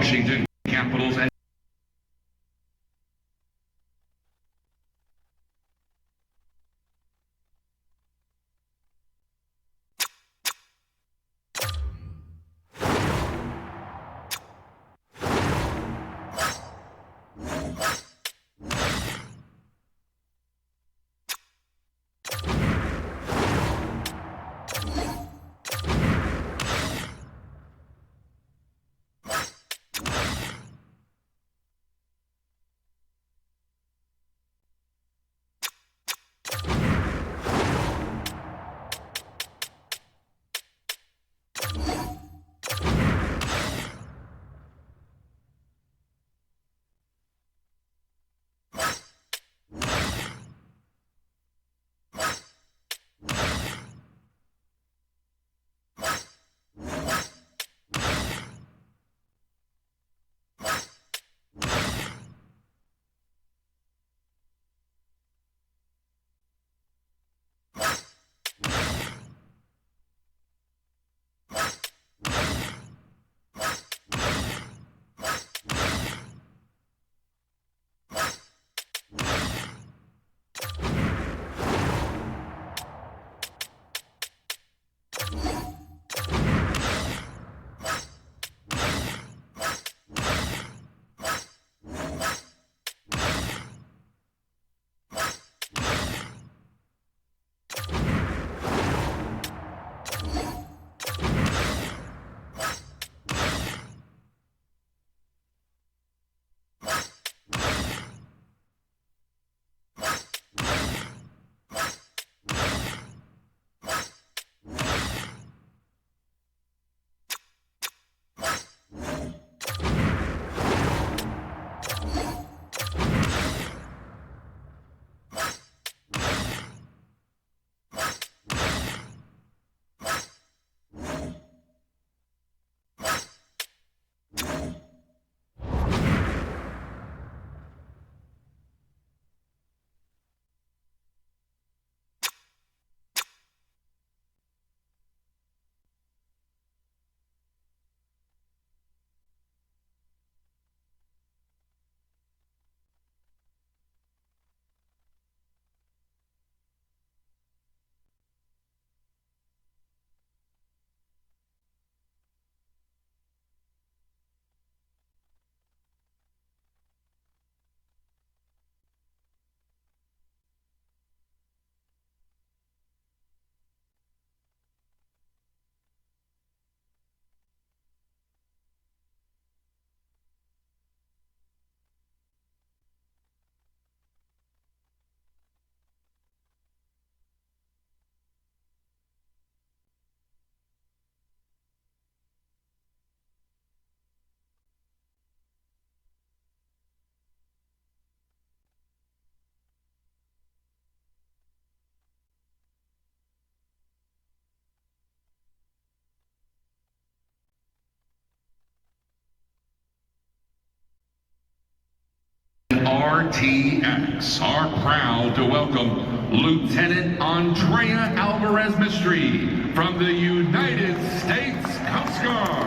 Washington Capitals. RTX are proud to welcome Lieutenant Andrea Alvarez Mistry from the United States Coast Guard.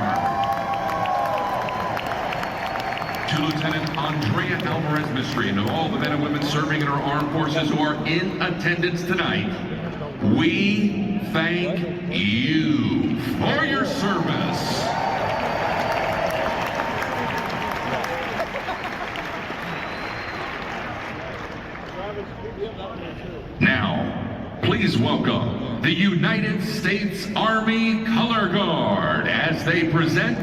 To Lieutenant Andrea Alvarez Mistry and to all the men and women serving in our armed forces who are in attendance tonight, we thank you for your service. Now, please welcome the United States Army Color Guard as they present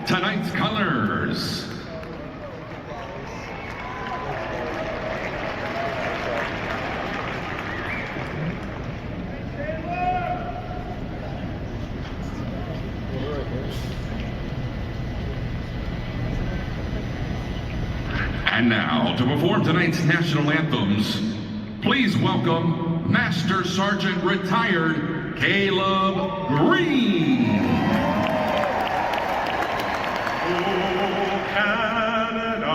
tonight's colors. And now, to perform tonight's national anthems, please welcome Master Sergeant Retired Caleb Green. Oh, Canada,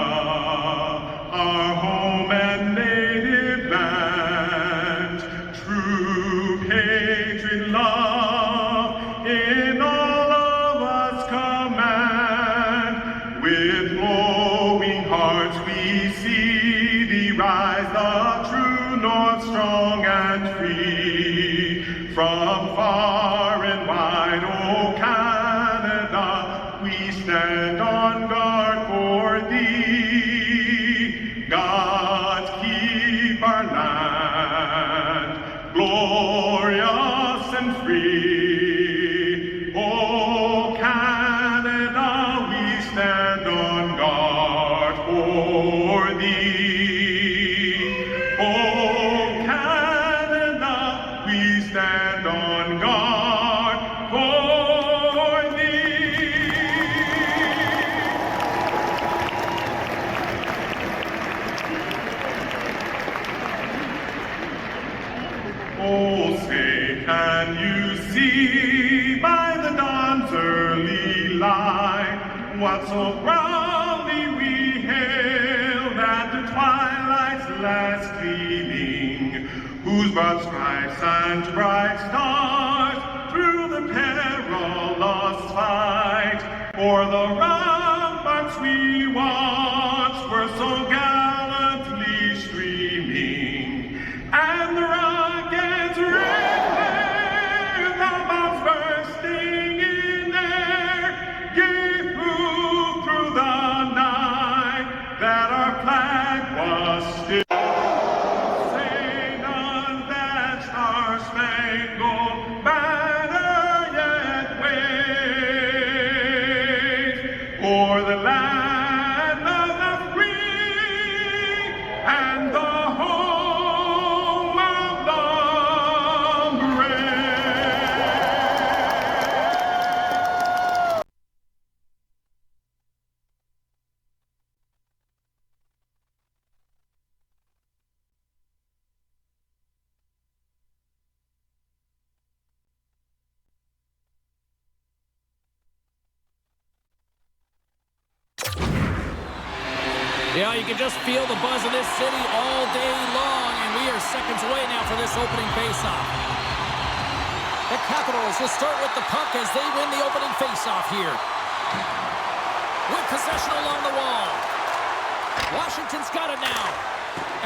our home and native land, true patriot love in all of us command. the true north, strong and free. From far and wide, oh Canada, we stand on guard for thee. Gods keep our land glorious and free. Oh Canada, we stand on guard for thee. Oh Canada, we stand on guard for thee. Oh, say, can you see by the dawn's early light what so proudly we hailed at the twilight's last gleaming, whose broad stripes and bright stars through the perilous fight for the ramparts we watched were so gallantly streaming, and the rockets red, the bombs bursting in air, gave proof through the night that our flag was still. Say none that star-spangled banner yet waves o'er the land of the free and the home of the brave. Yeah, you can just feel the buzz of this city all day long, and we are seconds away now for this opening face-off. The Capitals will start with the puck as they win the opening face-off here. With possession along the wall. Washington's got it now.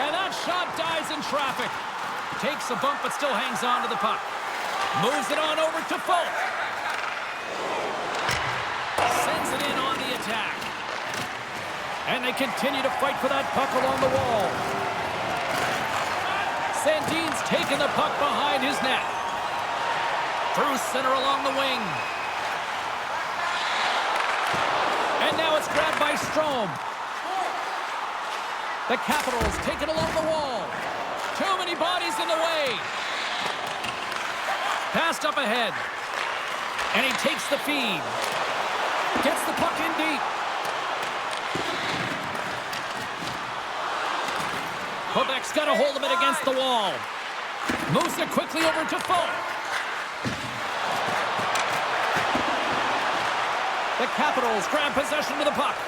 And that shot dies in traffic. Takes a bump but still hangs on to the puck. Moves it on over to Folk. Sends it in on the attack. And they continue to fight for that puck along the wall. Sandin's taking the puck behind his net. Through center along the wing. And now it's grabbed by Strome. The Capitals take it along the wall. Too many bodies in the way. Passed up ahead. And he takes the feed. Gets the puck in deep. Quebec's got a hold of it against the wall. Moves it quickly over to Folk. The Capitals grab possession of the puck.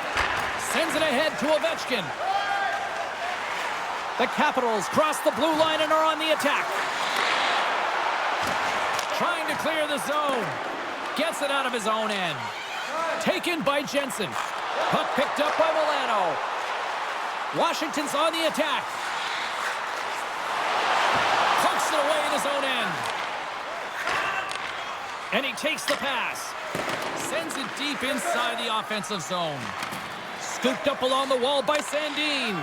Sends it ahead to Ovechkin. The Capitals cross the blue line and are on the attack. Trying to clear the zone. Gets it out of his own end. Taken by Jensen. Puck picked up by Milano. Washington's on the attack. Pokes it away in his own end. And he takes the pass. Sends it deep inside the offensive zone. Scooped up along the wall by Sandin.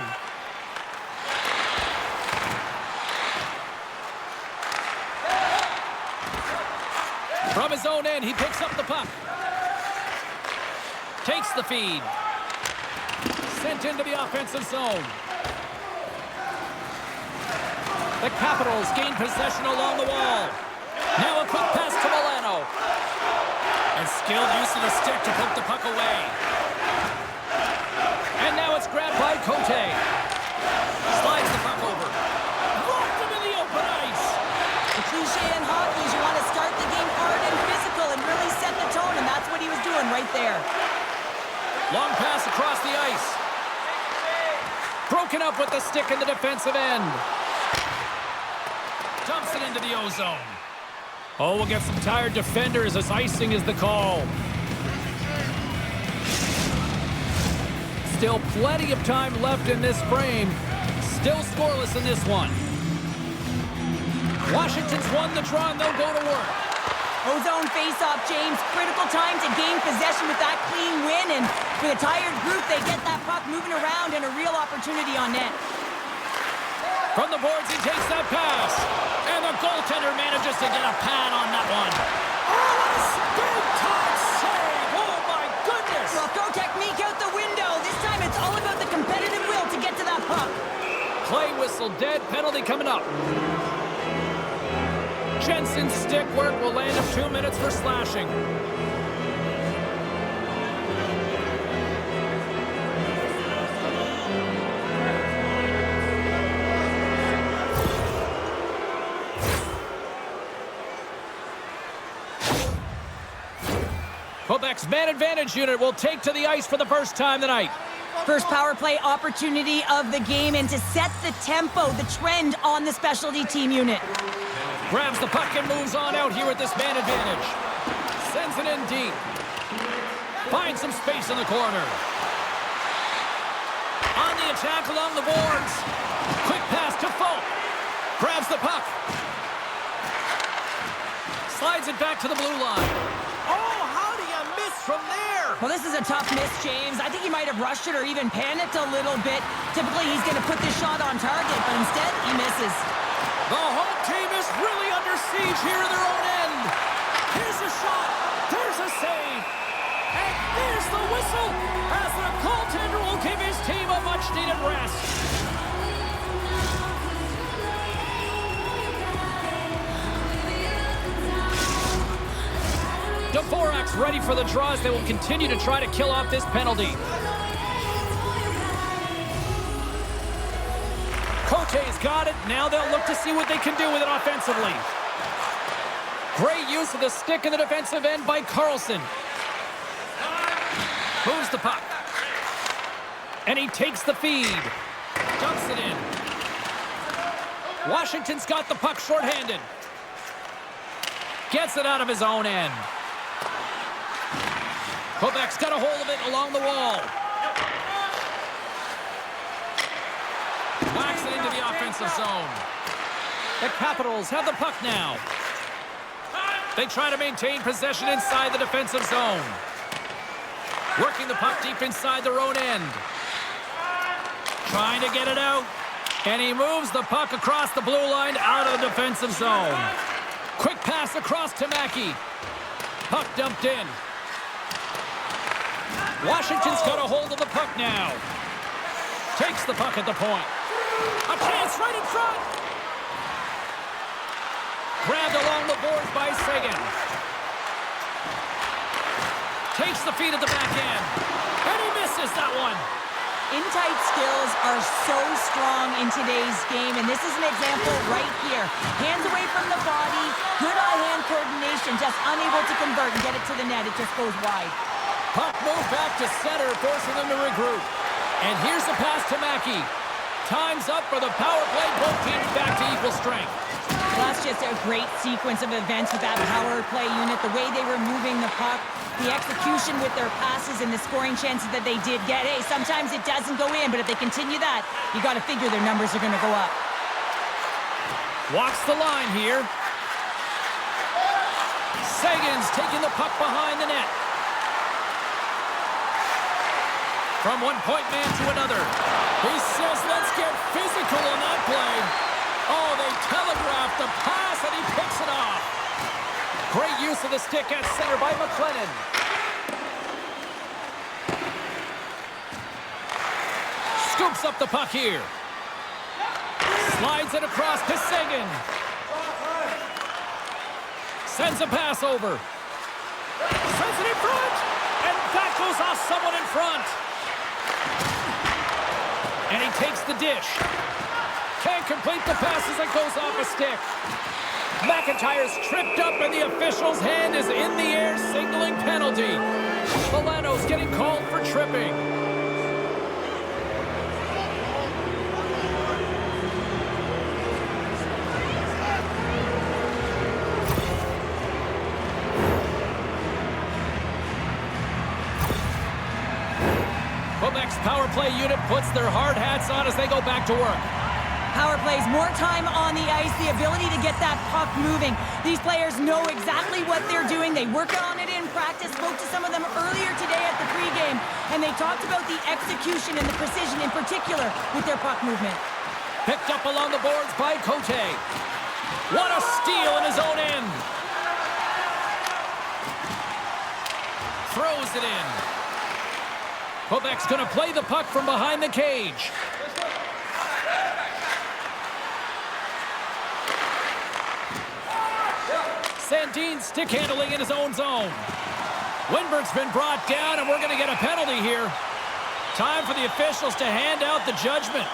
From his own end, he picks up the puck. Takes the feed. Sent into the offensive zone. The Capitals gain possession along the wall. Now a quick pass to Milano. And skilled use of the stick to poke the puck away. And now it's grabbed by Cote. Slides the puck over. Locked into the open ice. The cliche in hockey is you want to start the game hard and physical and really set the tone, and that's what he was doing right there. Long pass across the ice. Broken up with the stick in the defensive end. Dumps it into the O-zone. Oh, we'll get some tired defenders as icing is the call. Still plenty of time left in this frame. Still scoreless in this one. Washington's won the draw, and they'll go to work. Ozone face-off, James. Critical time to gain possession with that clean win, and for the tired group, they get that puck moving around and a real opportunity on net. From the boards, he takes that pass, and the goaltender manages to get a pad on that one. Oh, big-time save! Oh, my goodness! Well, throw technique out the window. This time, it's all about the competitive will to get to that puck. Play whistle, dead penalty coming up. Jensen's stick work will land him 2 minutes for slashing. Quebec's man advantage unit will take to the ice for the first time tonight. First power play opportunity of the game, and to set the tempo, the trend on the specialty team unit. Grabs the puck and moves on out here with this man advantage. Sends it in deep. Finds some space in the corner. On the attack along the boards. Quick pass to Folk. Grabs the puck. Slides it back to the blue line. Oh, how do you miss from there? Well, this is a tough miss, James. I think he might have rushed it or even panicked a little bit. Typically, he's going to put this shot on target, but instead, he misses. The home team is really under siege here in their own end. Here's a shot. There's a save. And there's the whistle as the goaltender will give his team a much-needed rest. Dvorak's ready for the draws. They will continue to try to kill off this penalty. Cote's got it. Now they'll look to see what they can do with it offensively. Great use of the stick in the defensive end by Carlson. Moves the puck. And he takes the feed. Dumps it in. Washington's got the puck shorthanded. Gets it out of his own end. Quebec's got a hold of it along the wall. Whacks it into the offensive zone. The Capitals have the puck now. They try to maintain possession inside the defensive zone. Working the puck deep inside their own end. Trying to get it out. And he moves the puck across the blue line out of the defensive zone. Quick pass across to Mackey. Puck dumped in. Washington's got a hold of the puck now. Takes the puck at the point. A chance right in front. Grabbed along the boards by Saison. Takes the feed at the back end. And he misses that one. In-tight skills are so strong in today's game, and this is an example right here. Hands away from the body, good eye-hand coordination, just unable to convert and get it to the net. It just goes wide. Puck moved back to center, forcing them to regroup. And here's the pass to Mackey. Time's up for the power play. Both teams back to equal strength. Well, that's just a great sequence of events with that power play unit, the way they were moving the puck, the execution with their passes, and the scoring chances that they did get. Hey, sometimes it doesn't go in, but if they continue that, you got to figure their numbers are going to go up. Walks the line here. Sagan's taking the puck behind the net. From one point man to another. He says, let's get physical on that play. Oh, they telegraphed the pass, and he picks it off. Great use of the stick at center by McLennan. Scoops up the puck here. Slides it across to Sagan. Sends a pass over. Sends it in front. And that goes off someone in front. And he takes the dish. Can't complete the pass as it goes off a stick. McIntyre's tripped up and the official's hand is in the air, signaling penalty. Milano's getting called for tripping. Quebec's power play unit puts their hard hats on as they go back to work. Power plays, more time on the ice, the ability to get that puck moving. These players know exactly what they're doing. They work on it in practice. Spoke to some of them earlier today at the pregame, and they talked about the execution and the precision in particular with their puck movement. Picked up along the boards by Cote. What a steal in his own end. Throws it in. Quebec's going to play the puck from behind the cage. Sandin stick handling in his own zone. Winberg's been brought down, and we're going to get a penalty here. Time for the officials to hand out the judgment.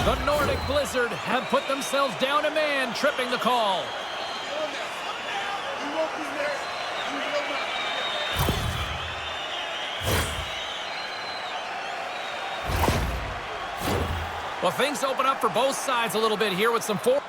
The Nordic Blizzard have put themselves down a man, tripping the call. Well, things open up for both sides a little bit here with some forward.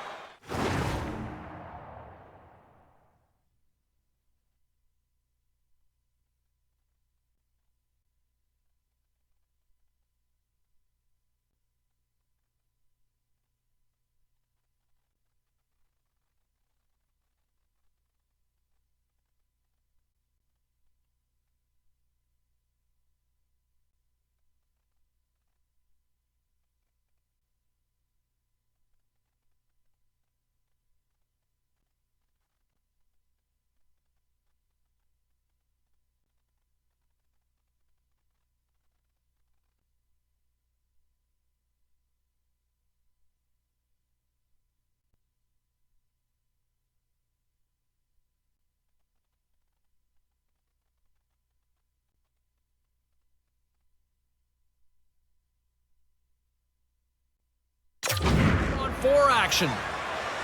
On-4 action.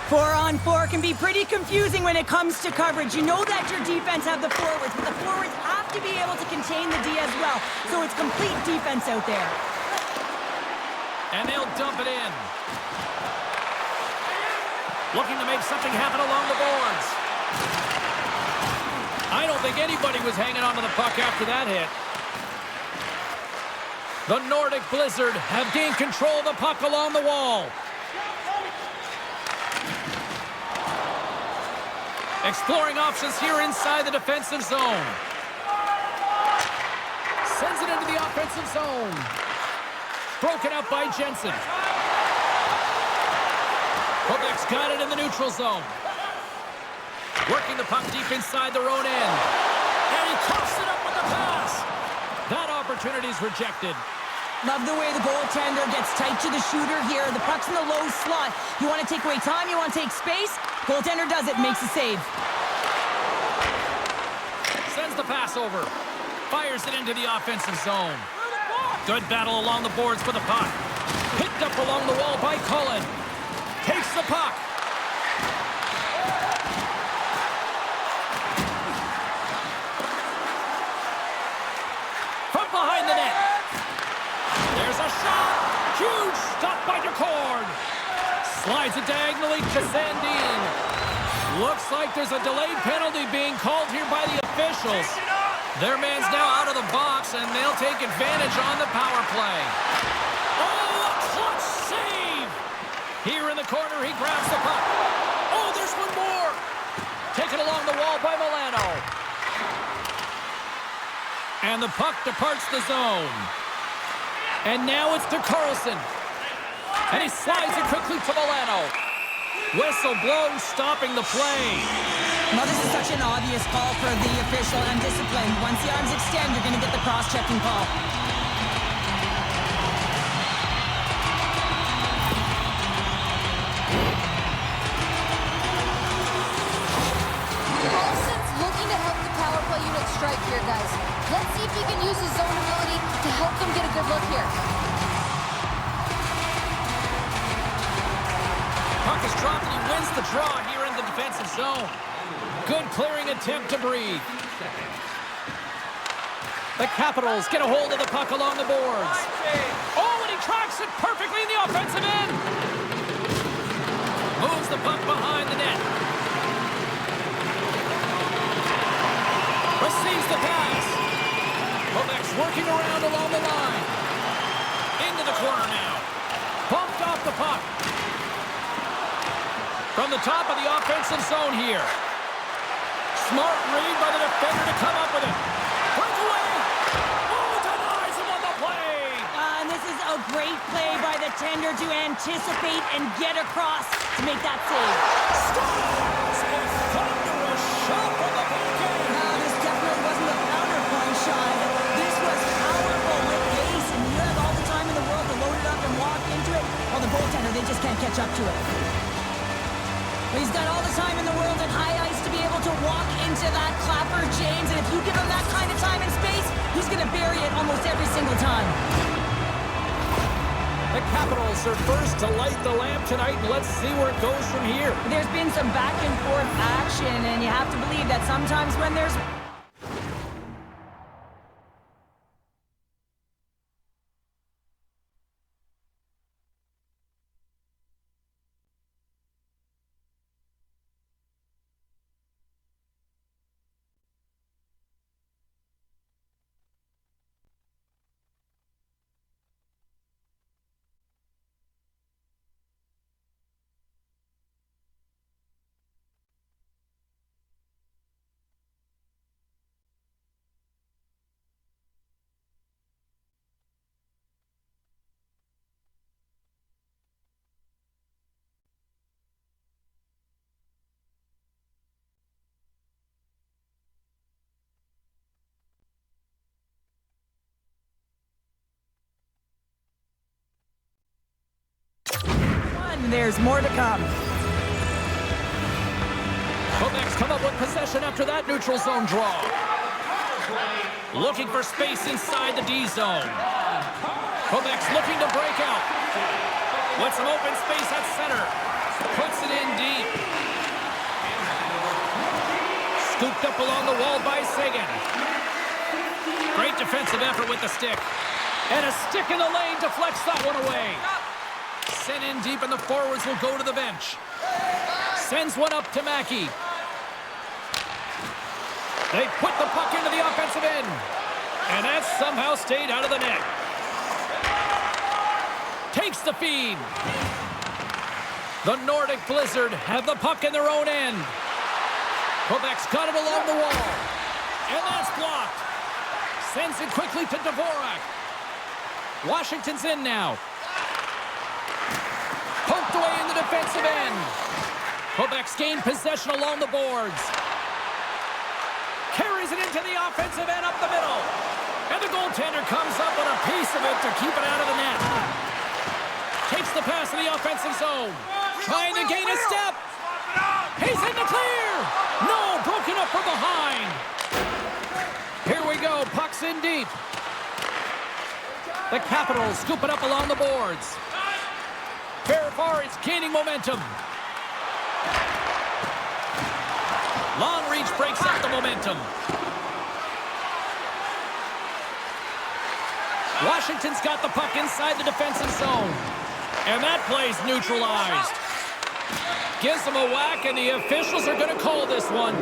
4-on-4 can be pretty confusing when it comes to coverage. You know that your defense have the forwards, but the forwards have to be able to contain the D as well. So it's complete defense out there. And they'll dump it in. Looking to make something happen along the boards. I don't think anybody was hanging onto the puck after that hit. The Nordic Blizzard have gained control of the puck along the wall. Exploring options here inside the defensive zone. Sends it into the offensive zone. Broken up by Jensen. Quebec's got it in the neutral zone. Working the puck deep inside their own end. And he coughs it up with the pass. That opportunity is rejected. Love the way the goaltender gets tight to the shooter here. The puck's in the low slot. You want to take away time, you want to take space. Goaltender does it, makes a save. Sends the pass over. Fires it into the offensive zone. Good battle along the boards for the puck. Picked up along the wall by Cullen. Takes the puck. From behind the net. There's a shot. Huge stop by DeCord. Slides it diagonally to Sandin. Looks like there's a delayed penalty being called here by the officials. Their man's now out of the box, and they'll take advantage on the power play. Oh, a clutch save! Here in the corner, he grabs the puck. Oh, there's one more. Taken along the wall by Milano. And the puck departs the zone. And now it's to Carlson. And he slides it quickly to Milano. Whistle blown, stopping the play. Well, this is such an obvious call for the official. Undisciplined. Once the arms extend, you're going to get the cross-checking call. Carlson's looking to help the power play unit strike here, guys. Let's see if he can use his zone ability to help them get a good look here. Puck is dropped and he wins the draw here in the defensive zone. Good clearing attempt to breathe. The Capitals get a hold of the puck along the boards. Oh, and he tracks it perfectly in the offensive end. Moves the puck behind the net. Receives the pass. Quebec's working around along the line. Into the corner now. Bumped off the puck. From the top of the offensive zone here. Smart read by the defender to come up with it. Breakaway! Oh, denies him on the play! And this is a great play by the tender to anticipate and get across to make that save. Scores! A thunderous shot from the back end! This definitely wasn't a counterpoint shot. This was powerful with pace, and you have all the time in the world to load it up and walk into it. Well, the goaltender, they just can't catch up to it. He's got all the time in the world at high ice to be able to walk into that clapper, James, and if you give him that kind of time and space, he's going to bury it almost every single time. The Capitals are first to light the lamp tonight, and let's see where it goes from here. There's been some back and forth action, and you have to believe that sometimes when there's... There's more to come. Quebec's come up with possession after that neutral zone draw. Looking for space inside the D zone. Quebec's looking to break out. With some open space at center. Puts it in deep. Scooped up along the wall by Saison. Great defensive effort with the stick. And a stick in the lane deflects that one away. Sent in deep, and the forwards will go to the bench. Sends one up to Mackey. They put the puck into the offensive end. And that somehow stayed out of the net. Takes the feed. The Nordic Blizzard have the puck in their own end. Quebec's got it along the wall. And that's blocked. Sends it quickly to Dvorak. Washington's in now. Poked away in the defensive end. Quebec's gained possession along the boards. Carries it into the offensive end up the middle. And the goaltender comes up with a piece of it to keep it out of the net. Takes the pass in the offensive zone. Trying to gain a step. He's in the clear. No, broken up from behind. Here we go. Puck's in deep. The Capitals scoop it up along the boards. Fairfar is gaining momentum. Long reach breaks up the momentum. Washington's got the puck inside the defensive zone. And that play's neutralized. Gives them a whack, and the officials are going to call this one.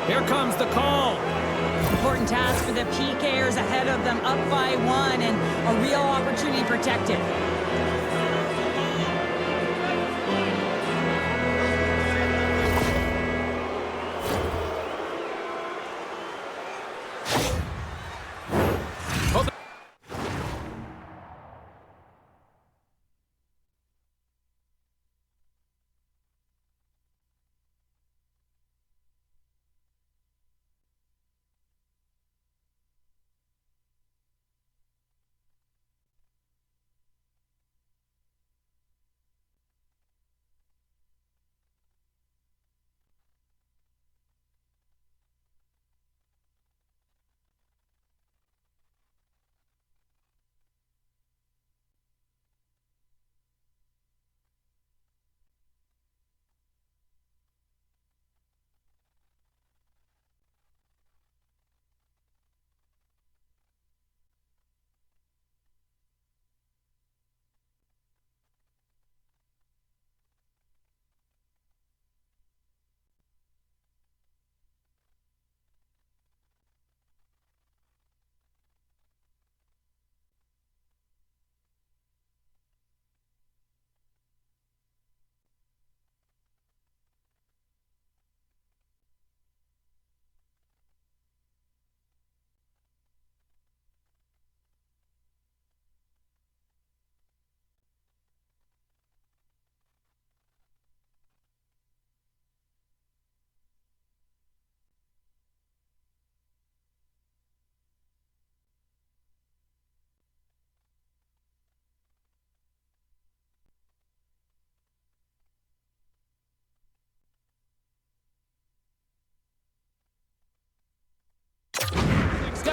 Here comes the call. Important task for the PKers ahead of them, up by 1, and a real opportunity protected.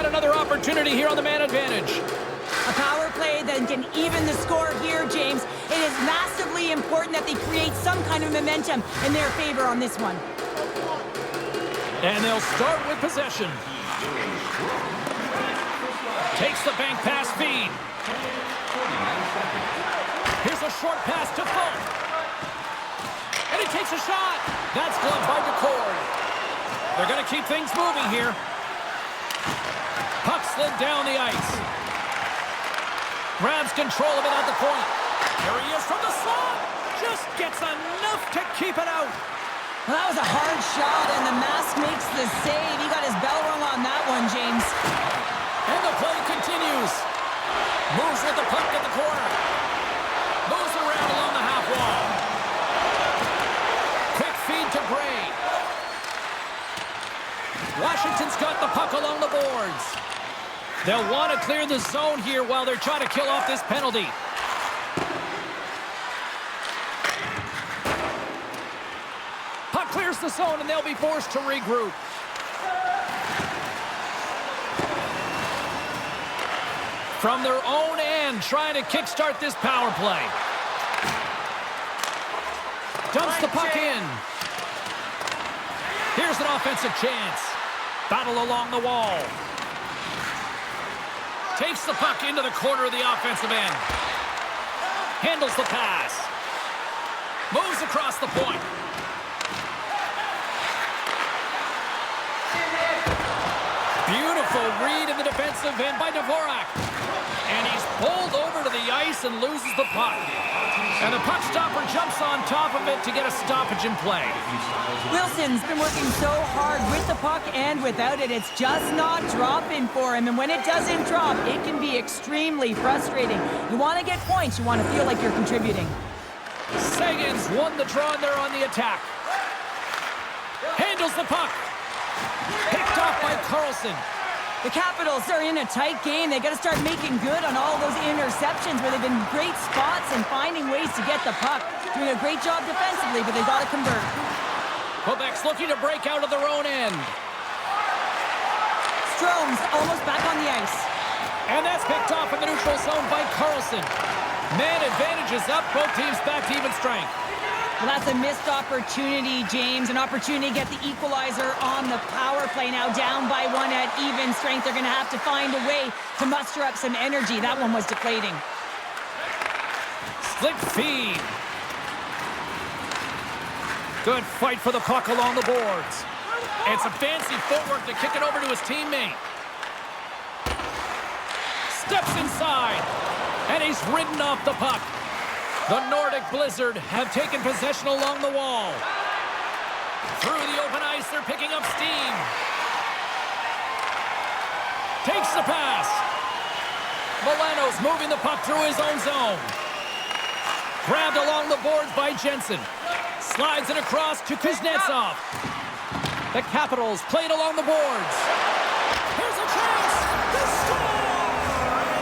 got another opportunity here on the man advantage. A power play that can even the score here, James. It is massively important that they create some kind of momentum in their favor on this one. And they'll start with possession. Takes the bank pass feed. Here's a short pass to Folk. And he takes a shot. That's gloved by DeCord. They're going to keep things moving here. Puck slid down the ice. Grabs control of it at the point. There he is from the slot. Just gets enough to keep it out. Well, that was a hard shot, and the mask makes the save. He got his bell rung on that one, James. And the play continues. Moves with the puck at the corner. Moves around along the half wall. Quick feed to Gray. Washington's got the puck along the boards. They'll want to clear the zone here while they're trying to kill off this penalty. Puck clears the zone, and they'll be forced to regroup. From their own end, trying to kickstart this power play. Dumps the puck in. Here's an offensive chance. Battle along the wall. Takes the puck into the corner of the offensive end. Handles the pass. Moves across the point. Beautiful read in the defensive end by Dvorak. And he's pulled over to the ice and loses the puck. And the puck stopper jumps on top of it to get a stoppage in play. Wilson's been working so hard with the puck and without it. It's just not dropping for him. And when it doesn't drop, it can be extremely frustrating. You want to get points. You want to feel like you're contributing. Sagan's won the draw, and they're on the attack. Handles the puck. Picked off by Carlson. The Capitals are in a tight game. They got to start making good on all those interceptions where they've been great spots and finding ways to get the puck. Doing a great job defensively, but they've got to convert. Quebec's looking to break out of their own end. Strome's almost back on the ice. And that's picked off in the neutral zone by Carlson. Man advantage is up. Both teams back to even strength. Well, that's a missed opportunity, James. An opportunity to get the equalizer on the power play. Now down by one at even strength. They're going to have to find a way to muster up some energy. That one was deflating. Slick feed. Good fight for the puck along the boards. And some fancy footwork to kick it over to his teammate. Steps inside. And he's ridden off the puck. The Nordic Blizzard have taken possession along the wall. Through the open ice, they're picking up steam. Takes the pass. Milano's moving the puck through his own zone. Grabbed along the boards by Jensen. Slides it across to Kuznetsov. The Capitals played along the boards. Here's a chance to score!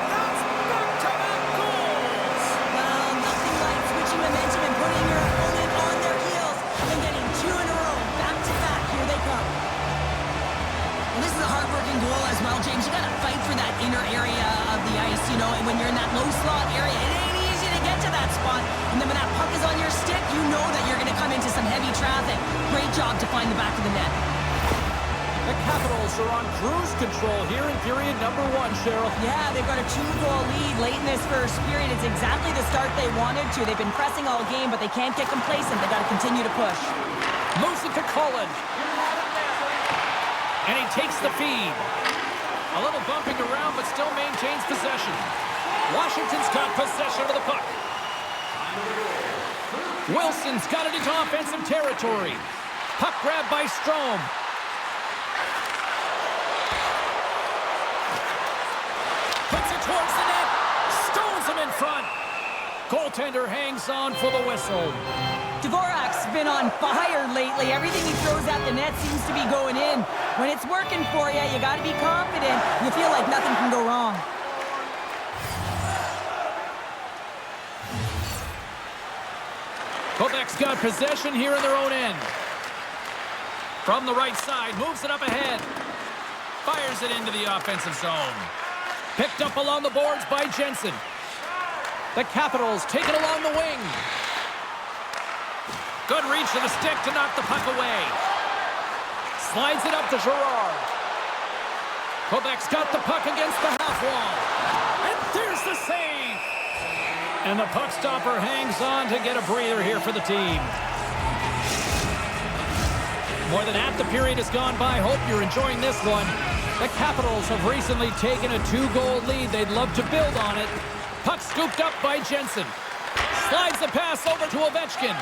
And that's back-to-back goals! Well, nothing like switching momentum and putting your opponent on their heels and getting two in a row, back-to-back. Here they come. Well, this is a hard-working goal as well, James. You got to fight for that inner area of the ice, you know, and when you're in that low slot area, it ain't easy to get to that spot. And then when that puck is on your stick, you know that you're going to come into some heavy traffic. Great job to find the back of the net. The Capitals are on cruise control here in period number 1, Cheryl. Yeah, they've got a 2-goal lead late in this first period. It's exactly the start they wanted to. They've been pressing all game, but they can't get complacent. They've got to continue to push. Moves it to Cullen. And he takes the feed. A little bumping around, but still maintains possession. Washington's got possession of the puck. Wilson's got it into offensive territory. Puck grabbed by Strome. Puts it towards the net. Stones him in front. Goaltender hangs on for the whistle. Dvorak's been on fire lately. Everything he throws at the net seems to be going in. When it's working for you, you got to be confident. You feel like nothing can go wrong. Quebec's got possession here in their own end. From the right side, moves it up ahead. Fires it into the offensive zone. Picked up along the boards by Jensen. The Capitals take it along the wing. Good reach to the stick to knock the puck away. Slides it up to Girard. Quebec's got the puck against the half wall. And there's the save. And the puck stopper hangs on to get a breather here for the team. More than half the period has gone by. Hope you're enjoying this one. The Capitals have recently taken a 2-goal lead. They'd love to build on it. Puck scooped up by Jensen. Slides the pass over to Ovechkin.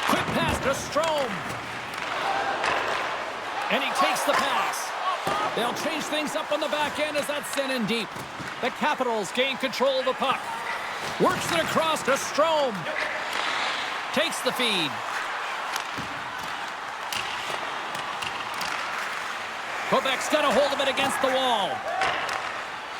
Quick pass to Strome. And he takes the pass. They'll change things up on the back end as that's sent in deep. The Capitals gain control of the puck. Works it across to Strome. Takes the feed. Quebec's got a hold of it against the wall.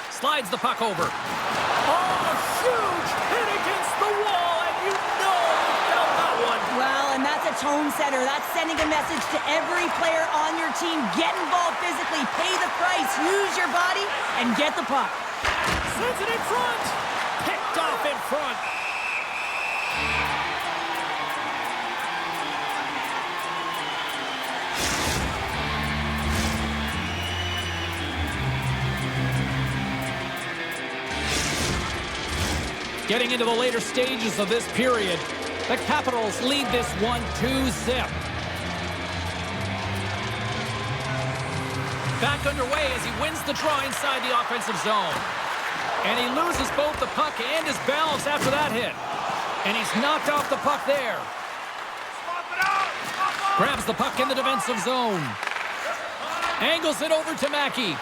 Slides the puck over. Oh, huge hit against the wall, and you know he felt that one. Well, and that's a tone setter. That's sending a message to every player on your team. Get involved physically, pay the price, use your body, and get the puck. Sends it in front. Picked off in front. Getting into the later stages of this period, the Capitals lead this one 2-0. Back underway as he wins the draw inside the offensive zone. And he loses both the puck and his balance after that hit. And he's knocked off the puck there. Grabs the puck in the defensive zone. Angles it over to Mackey.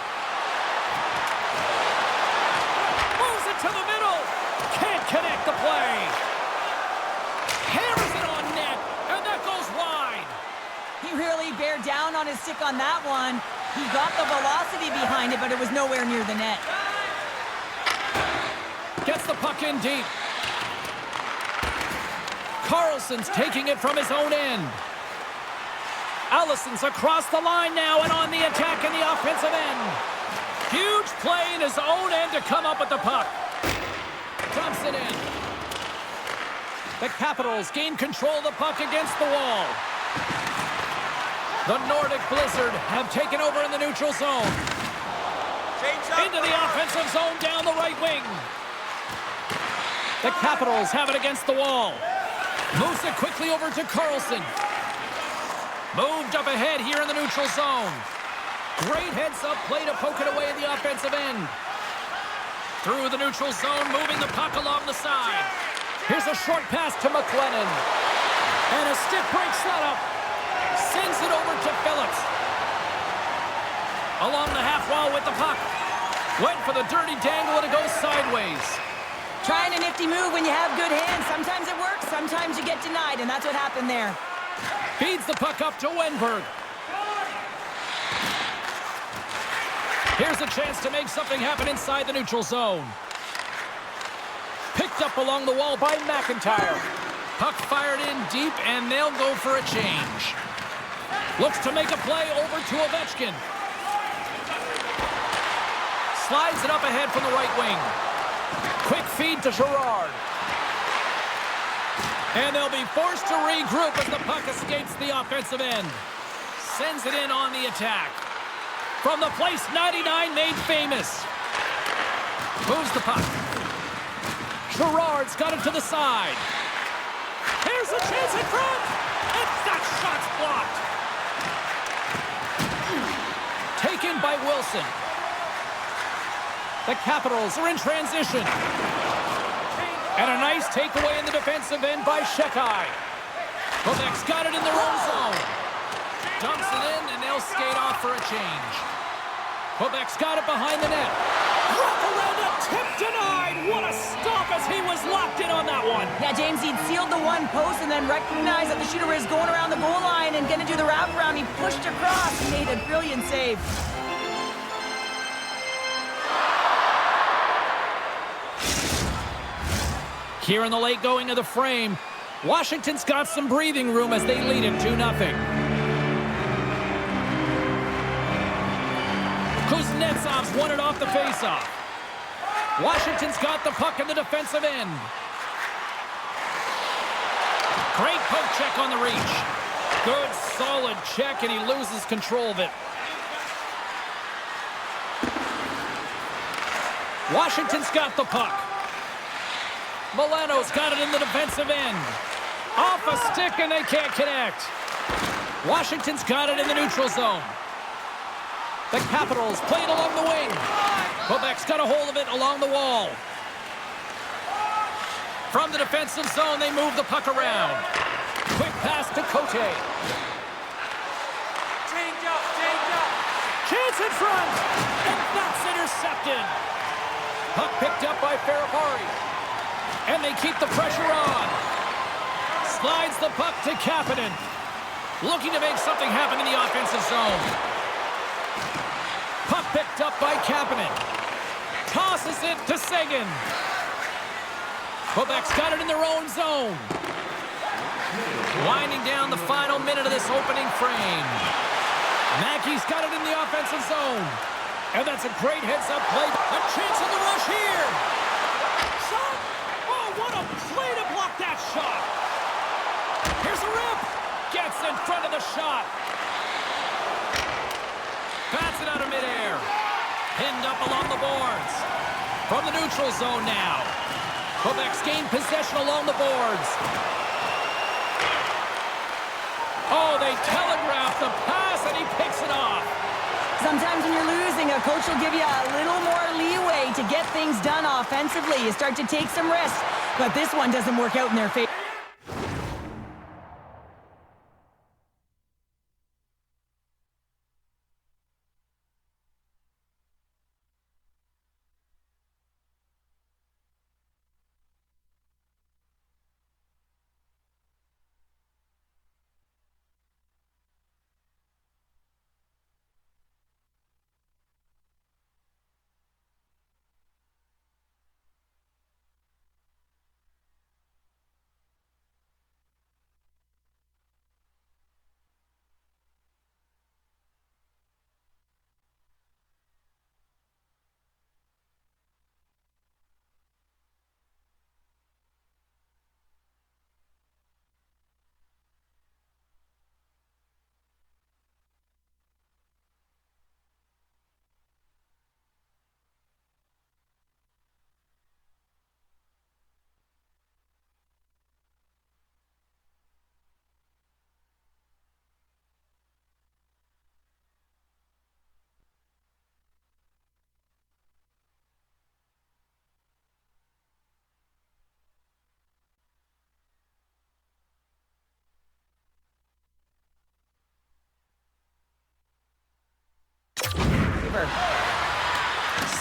Moves it to the middle. Can't connect the play. Hammers it on net, and that goes wide. He really bared down on his stick on that one. He got the velocity behind it, but it was nowhere near the net. Gets the puck in deep. Carlson's taking it from his own end. Allison's across the line now and on the attack in the offensive end. Huge play in his own end to come up with the puck. Dumps it in. The Capitals gain control of the puck against the wall. The Nordic Blizzard have taken over in the neutral zone. Into the offensive zone down the right wing. The Capitals have it against the wall. Moves it quickly over to Carlson. Moved up ahead here in the neutral zone. Great heads-up play to poke it away at the offensive end. Through the neutral zone, moving the puck along the side. Here's a short pass to McLennan. And a stick break setup. Sends it over to Phillips. Along the half wall with the puck. Went for the dirty dangle and it goes sideways. Trying a nifty move when you have good hands. Sometimes it works, sometimes you get denied, and that's what happened there. Feeds the puck up to Wenberg. Here's a chance to make something happen inside the neutral zone. Picked up along the wall by McIntyre. Puck fired in deep, and they'll go for a change. Looks to make a play over to Ovechkin. Slides it up ahead from the right wing. Quick feed to Girard. And they'll be forced to regroup as the puck escapes the offensive end. Sends it in on the attack. From the place 99 made famous. Moves the puck. Girard's got it to the side. Here's a chance in front. And that shot's blocked. Taken by Wilson. The Capitals are in transition. And a nice takeaway in the defensive end by S.O.A.C.J.V. Quebec's got it in their own zone. Dumps it in, and they'll skate off for a change. Quebec's got it behind the net. Raparanda, tip denied. What a stop as he was locked in on that one. Yeah, James, he'd sealed the one post and then recognized that the shooter was going around the goal line and going to do the wraparound. He pushed across and made a brilliant save. Here in the late going of the frame, Washington's got some breathing room as they lead it 2-0. Kuznetsov's won it off the faceoff. Washington's got the puck in the defensive end. Great poke check on the reach. Good, solid check, and he loses control of it. Washington's got the puck. Milano's got it in the defensive end. Off a stick, and they can't connect. Washington's got it in the neutral zone. The Capitals play it along the wing. Quebec's got a hold of it along the wall. From the defensive zone, they move the puck around. Quick pass to Cote. Change up. Chance in front, and that's intercepted. Puck picked up by Ferrapari. And they keep the pressure on. Slides the puck to Kapanen. Looking to make something happen in the offensive zone. Puck picked up by Kapanen. Tosses it to Saison. Quebec's got it in their own zone. Winding down the final minute of this opening frame. Mackey's got it in the offensive zone. And that's a great heads-up play. A chance on the rush here. Shot! Oh, what a play to block that shot. Here's a rip. Gets in front of the shot. Bats it out of midair. Pinned up along the boards. From the neutral zone now. Quebec's gained possession along the boards. Oh, they telegraph the pass, and he picks it off. Sometimes when you're losing, a coach will give you a little more leeway to get things done offensively. You start to take some risks, but this one doesn't work out in their favor.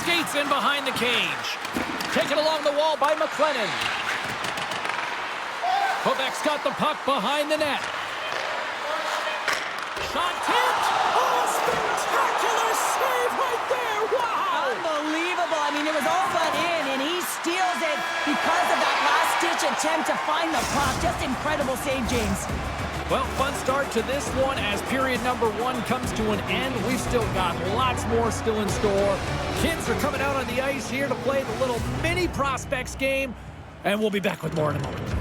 Skates in behind the cage. Taken along the wall by McLennan. Quebec's got the puck behind the net. Shot tipped. Oh, spectacular save right there. Wow. Unbelievable. I mean, it was all but in, and he steals it because of that last-ditch attempt to find the puck. Just incredible save, James. Well, fun start to this one as period number 1 comes to an end. We've still got lots more still in store. Kids are coming out on the ice here to play the little mini prospects game, and we'll be back with more in a moment.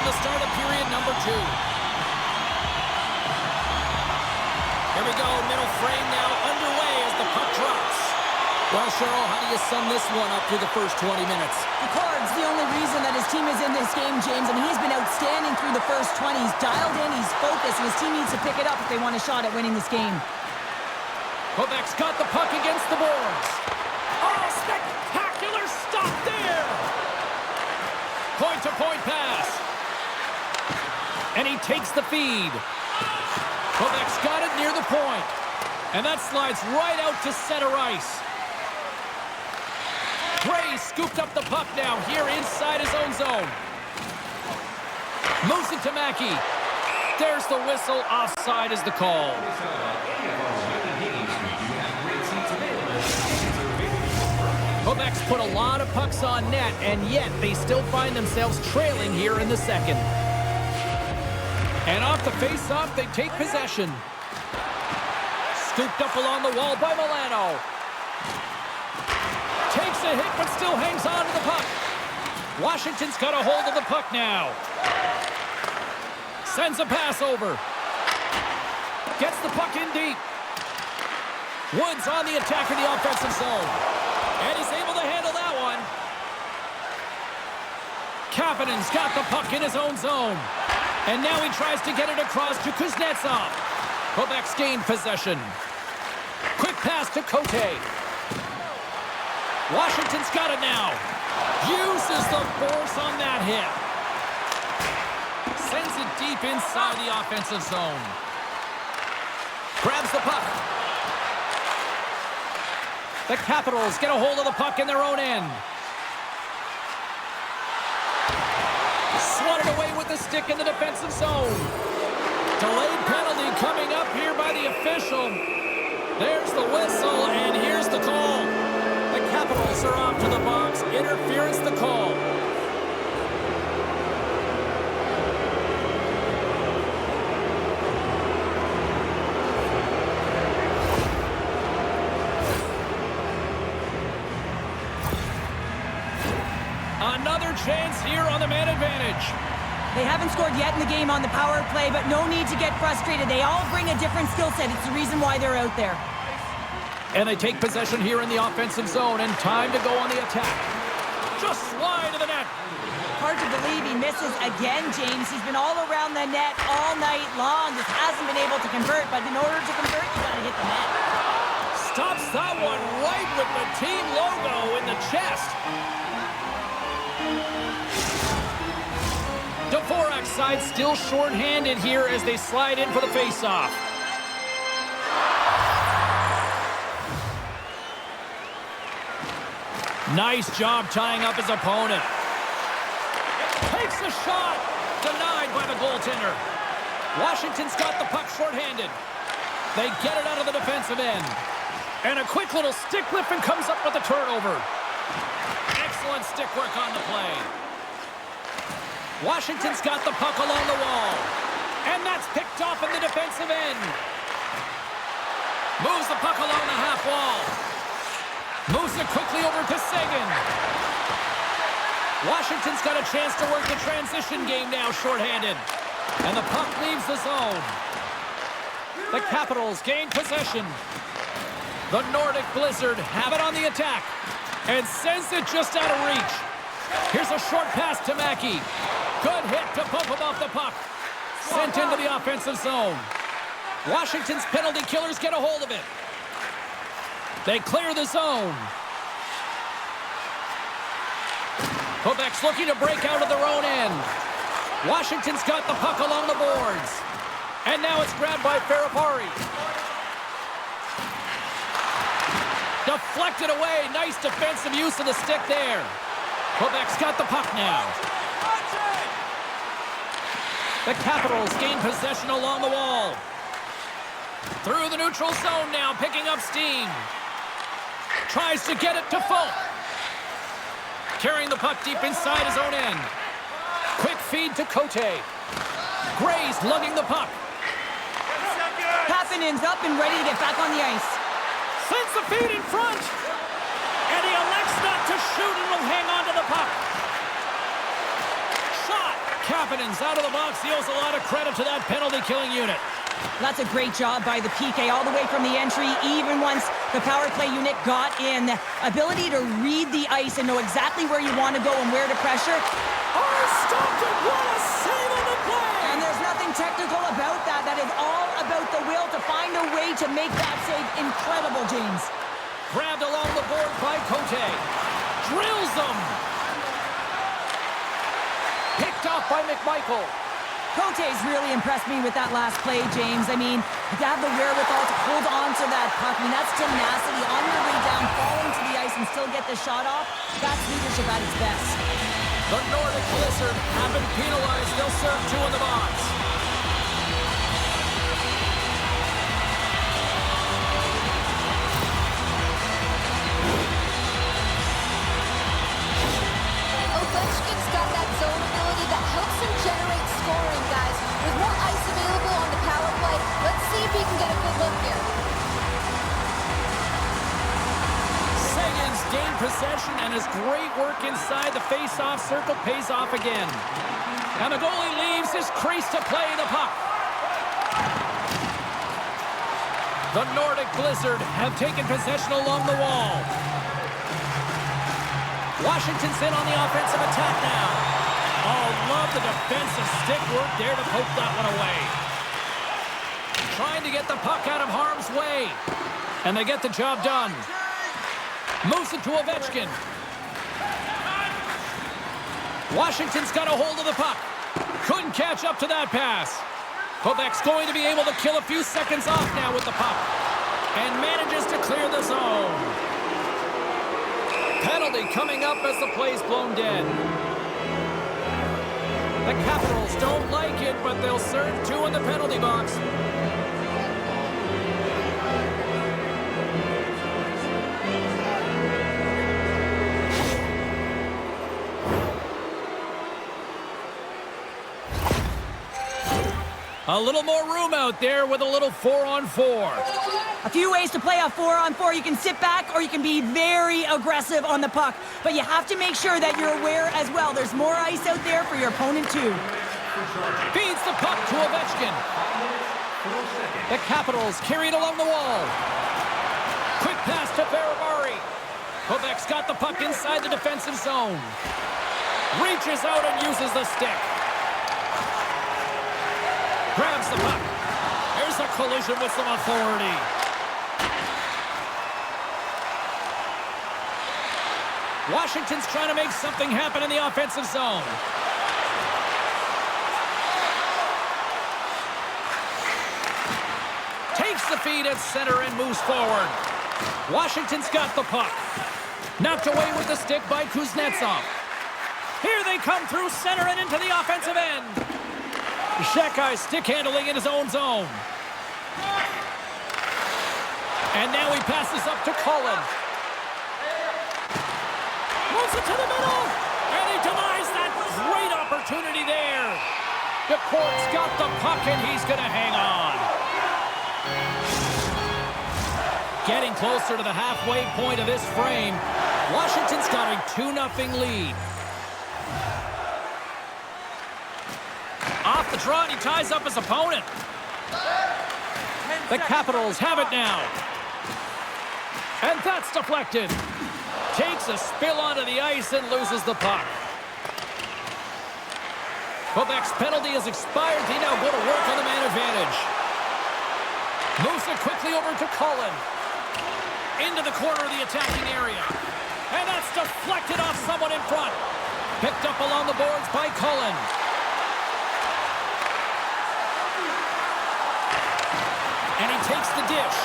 the start of period number 2. Here we go, middle frame now underway as the puck drops. Well, Cheryl, how do you sum this one up through the first 20 minutes? Picard's the only reason that his team is in this game, James, and he's been outstanding through the first 20. He's dialed in, he's focused, and his team needs to pick it up if they want a shot at winning this game. Quebec's got the puck against the boards. Oh, spectacular stop there! Point-to-point pass. And he takes the feed. Quebec's got it near the point. And that slides right out to center ice. Gray scooped up the puck now here inside his own zone. Moves it to Mackey. There's the whistle. Offside is the call. Quebec's put a lot of pucks on net, and yet they still find themselves trailing here in the second. And off the face-off, they take possession. Scooped up along the wall by Milano. Takes a hit, but still hangs on to the puck. Washington's got a hold of the puck now. Sends a pass over. Gets the puck in deep. Woods on the attack in the offensive zone. And is able to handle that one. Kapanen's got the puck in his own zone. And now he tries to get it across to Kuznetsov. Quebec's gained possession. Quick pass to Cote. Washington's got it now. Uses the force on that hit. Sends it deep inside the offensive zone. Grabs the puck. The Capitals get a hold of the puck in their own end. Swatted away with the stick in the defensive zone. Delayed penalty coming up here by the official. There's the whistle, and here's the call. The Capitals are off to the box. Interference the call. Another chance here on the man advantage. They haven't scored yet in the game on the power play, but no need to get frustrated. They all bring a different skill set. It's the reason why they're out there. And they take possession here in the offensive zone, and time to go on the attack. Just wide of the net. Hard to believe he misses again, James. He's been all around the net all night long. Just hasn't been able to convert, but in order to convert, you got to hit the net. Stops that one right with the team logo in the chest. Dvorak's side still short-handed here as they slide in for the face-off. Nice job tying up his opponent. Takes a shot. Denied by the goaltender. Washington's got the puck short-handed. They get it out of the defensive end. And a quick little stick lift and comes up with a turnover. Excellent stick work on the play. Washington's got the puck along the wall. And that's picked off in the defensive end. Moves the puck along the half wall. Moves it quickly over to Saison. Washington's got a chance to work the transition game now shorthanded. And the puck leaves the zone. The Capitals gain possession. The Nordic Blizzard have it on the attack. And sends it just out of reach. Here's a short pass to Mackey. Good hit to bump him off the puck. Sent into the offensive zone. Washington's penalty killers get a hold of it. They clear the zone. Quebec's looking to break out of their own end. Washington's got the puck along the boards. And now it's grabbed by Ferrapari. Deflected away. Nice defensive use of the stick there. Quebec's got the puck now. The Capitals gain possession along the wall. Through the neutral zone now, picking up steam. Tries to get it to Folk. Carrying the puck deep inside his own end. Quick feed to Cote. Gray's lugging the puck. Kapanen's up and ready to get back on the ice. Sends the feed in front. And he elects not to shoot and will hang on to the puck. Shot. Providence out of the box deals a lot of credit to that penalty-killing unit. That's a great job by the PK all the way from the entry, even once the power play unit got in. Ability to read the ice and know exactly where you want to go and where to pressure. Oh, stopped it! What a save on the play! And there's nothing technical about that. That is all about the will to find a way to make that save incredible, James. Grabbed along the board by Cote. Drills them! Picked off by McMichael. Cote's really impressed me with that last play, James. I mean, to have the wherewithal to hold on to that puck, I mean, that's tenacity on your way down, falling to the ice and still get the shot off. That's leadership at its best. The Nordic Blizzard have been penalized. They'll serve two in the box. Ovechkin's got that zone ability that helps him generate scoring, guys. With more ice available on the power play, let's see if he can get a good look here. Sagan's gained possession, and his great work inside the face-off circle pays off again. And the goalie leaves his crease to play the puck. The Nordic Blizzard have taken possession along the wall. Washington's in on the offensive attack now. Oh, love the defensive stick work there to poke that one away. Trying to get the puck out of harm's way. And they get the job done. Moves it to Ovechkin. Washington's got a hold of the puck. Couldn't catch up to that pass. Quebec's going to be able to kill a few seconds off now with the puck. And manages to clear the zone. Penalty coming up as the play's blown dead. The Capitals don't like it, but they'll serve two in the penalty box. A little more room out there with a little 4-on-4. A few ways to play a 4-on-4. You can sit back or you can be very aggressive on the puck. But you have to make sure that you're aware as well. There's more ice out there for your opponent too. Feeds the puck to Ovechkin. The Capitals carried along the wall. Quick pass to Barabari. Quebec's got the puck inside the defensive zone. Reaches out and uses the stick. Grabs the puck. There's a collision with some authority. Washington's trying to make something happen in the offensive zone. Takes the feed at center and moves forward. Washington's got the puck. Knocked away with the stick by Kuznetsov. Here they come through center and into the offensive end. S.O.A.C.J.V stick handling in his own zone. And now he passes up to Cullen. Moves it to the middle. And he denies that great opportunity there. DeCourt's got the puck and he's going to hang on. Getting closer to the halfway point of this frame. Washington's got a 2-0 lead. Off the draw, and he ties up his opponent. The Capitals have it now. And that's deflected. Takes a spill onto the ice and loses the puck. Quebec's penalty has expired. They now go to work on the man advantage. Moves it quickly over to Cullen. Into the corner of the attacking area. And that's deflected off someone in front. Picked up along the boards by Cullen. And he takes the dish.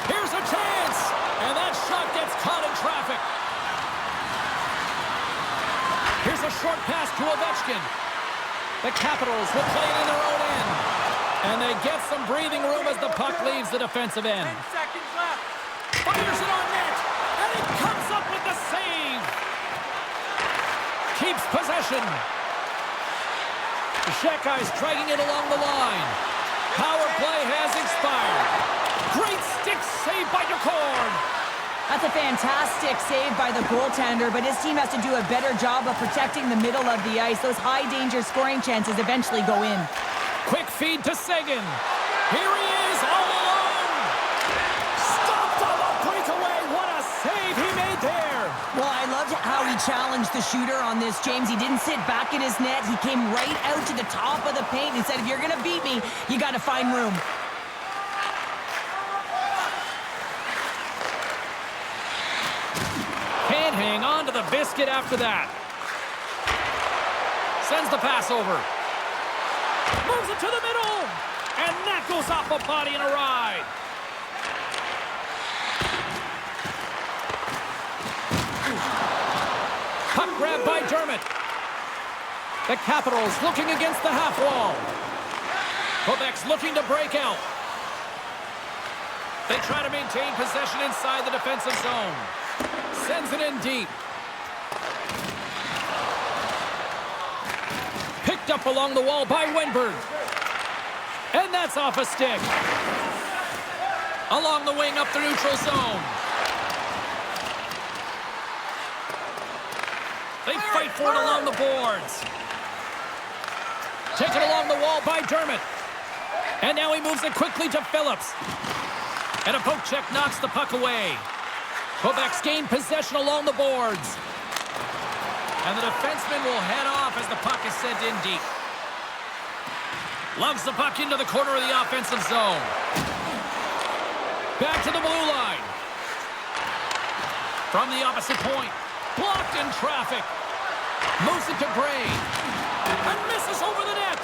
Here's a chance. And that shot gets caught in traffic. Here's a short pass to Ovechkin. The Capitals will play it in their own end. And they get some breathing room as the puck leaves the defensive end. 10 seconds left. Fires it on net. And he comes up with the save. Keeps possession. S.O.A.C.J.V striking it along the line. Power play has expired. Great stick save by DeCourt. That's a fantastic save by the goaltender, but his team has to do a better job of protecting the middle of the ice. Those high-danger scoring chances eventually go in. Quick feed to Saison. Here he is, all alone. Stopped on the breakaway. What a save he made there. Well, I loved how he challenged the shooter on this, James. He didn't sit back in his net. He came right out to the top of the paint and said, if you're going to beat me, you got to find room. Can't hang on to the biscuit after that. Sends the pass over. Moves it to the middle. And that goes off a body and a ride. Puck grab by Dermott. The Capitals looking against the half wall. Quebec's looking to break out. They try to maintain possession inside the defensive zone. Sends it in deep. Picked up along the wall by Wenberg. And that's off a stick. Along the wing up the neutral zone. They fight for it along the boards. Taken along the wall by Dermott. And now he moves it quickly to Phillips. And a poke check knocks the puck away. Quebec's gained possession along the boards. And the defenseman will head off as the puck is sent in deep. Loves the puck into the corner of the offensive zone. Back to the blue line. From the opposite point. Blocked in traffic. Moves it to Gray. And misses over the net.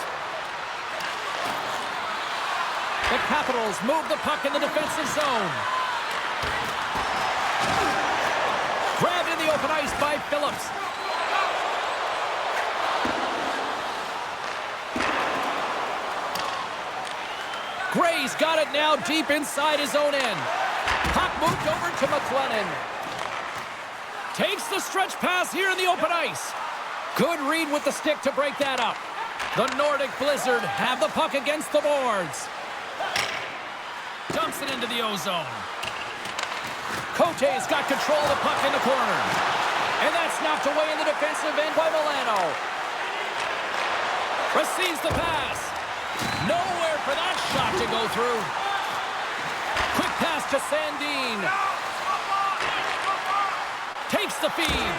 The Capitals move the puck in the defensive zone. Grabbed in the open ice by Phillips. Gray's got it now deep inside his own end. Puck moved over to McLennan. Takes the stretch pass here in the open ice. Good read with the stick to break that up. The Nordic Blizzard have the puck against the boards. Dumps it into the O-zone. Cote's got control of the puck in the corner. And that's knocked away in the defensive end by Milano. Receives the pass. Nowhere for that shot to go through. Quick pass to Sandin. Takes the feed.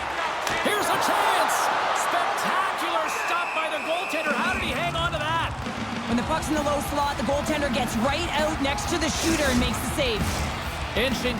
Here's a chance. Spectacular stop by the goaltender. How did he hang on to that? When the puck's in the low slot, the goaltender gets right out next to the shooter and makes the save. Inching.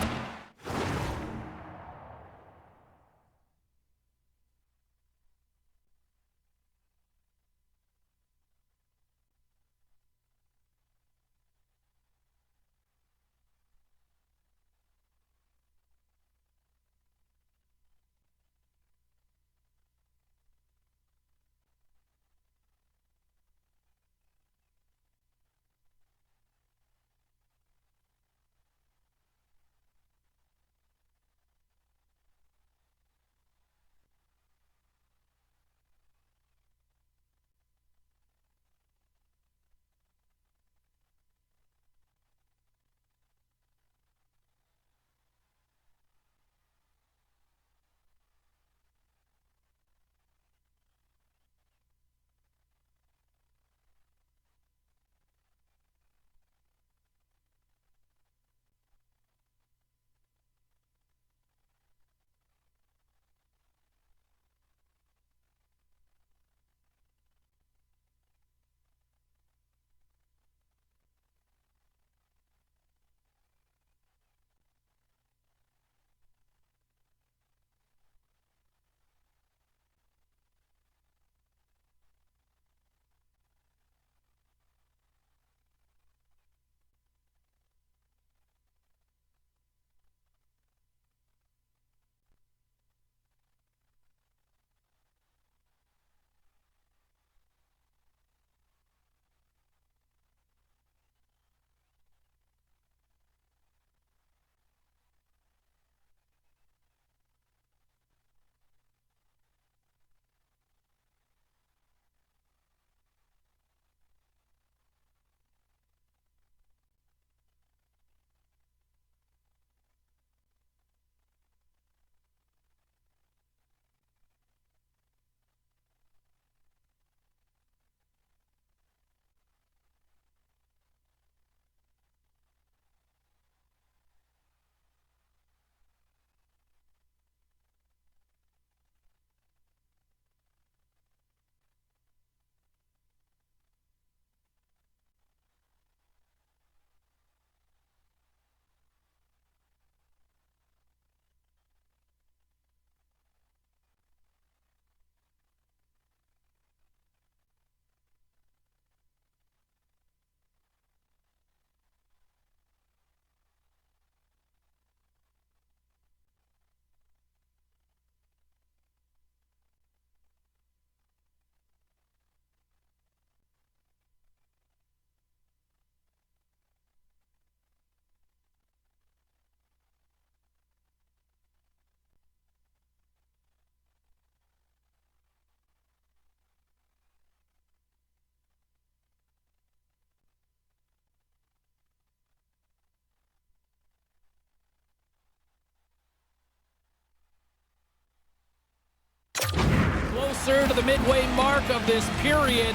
closer to the midway mark of this period.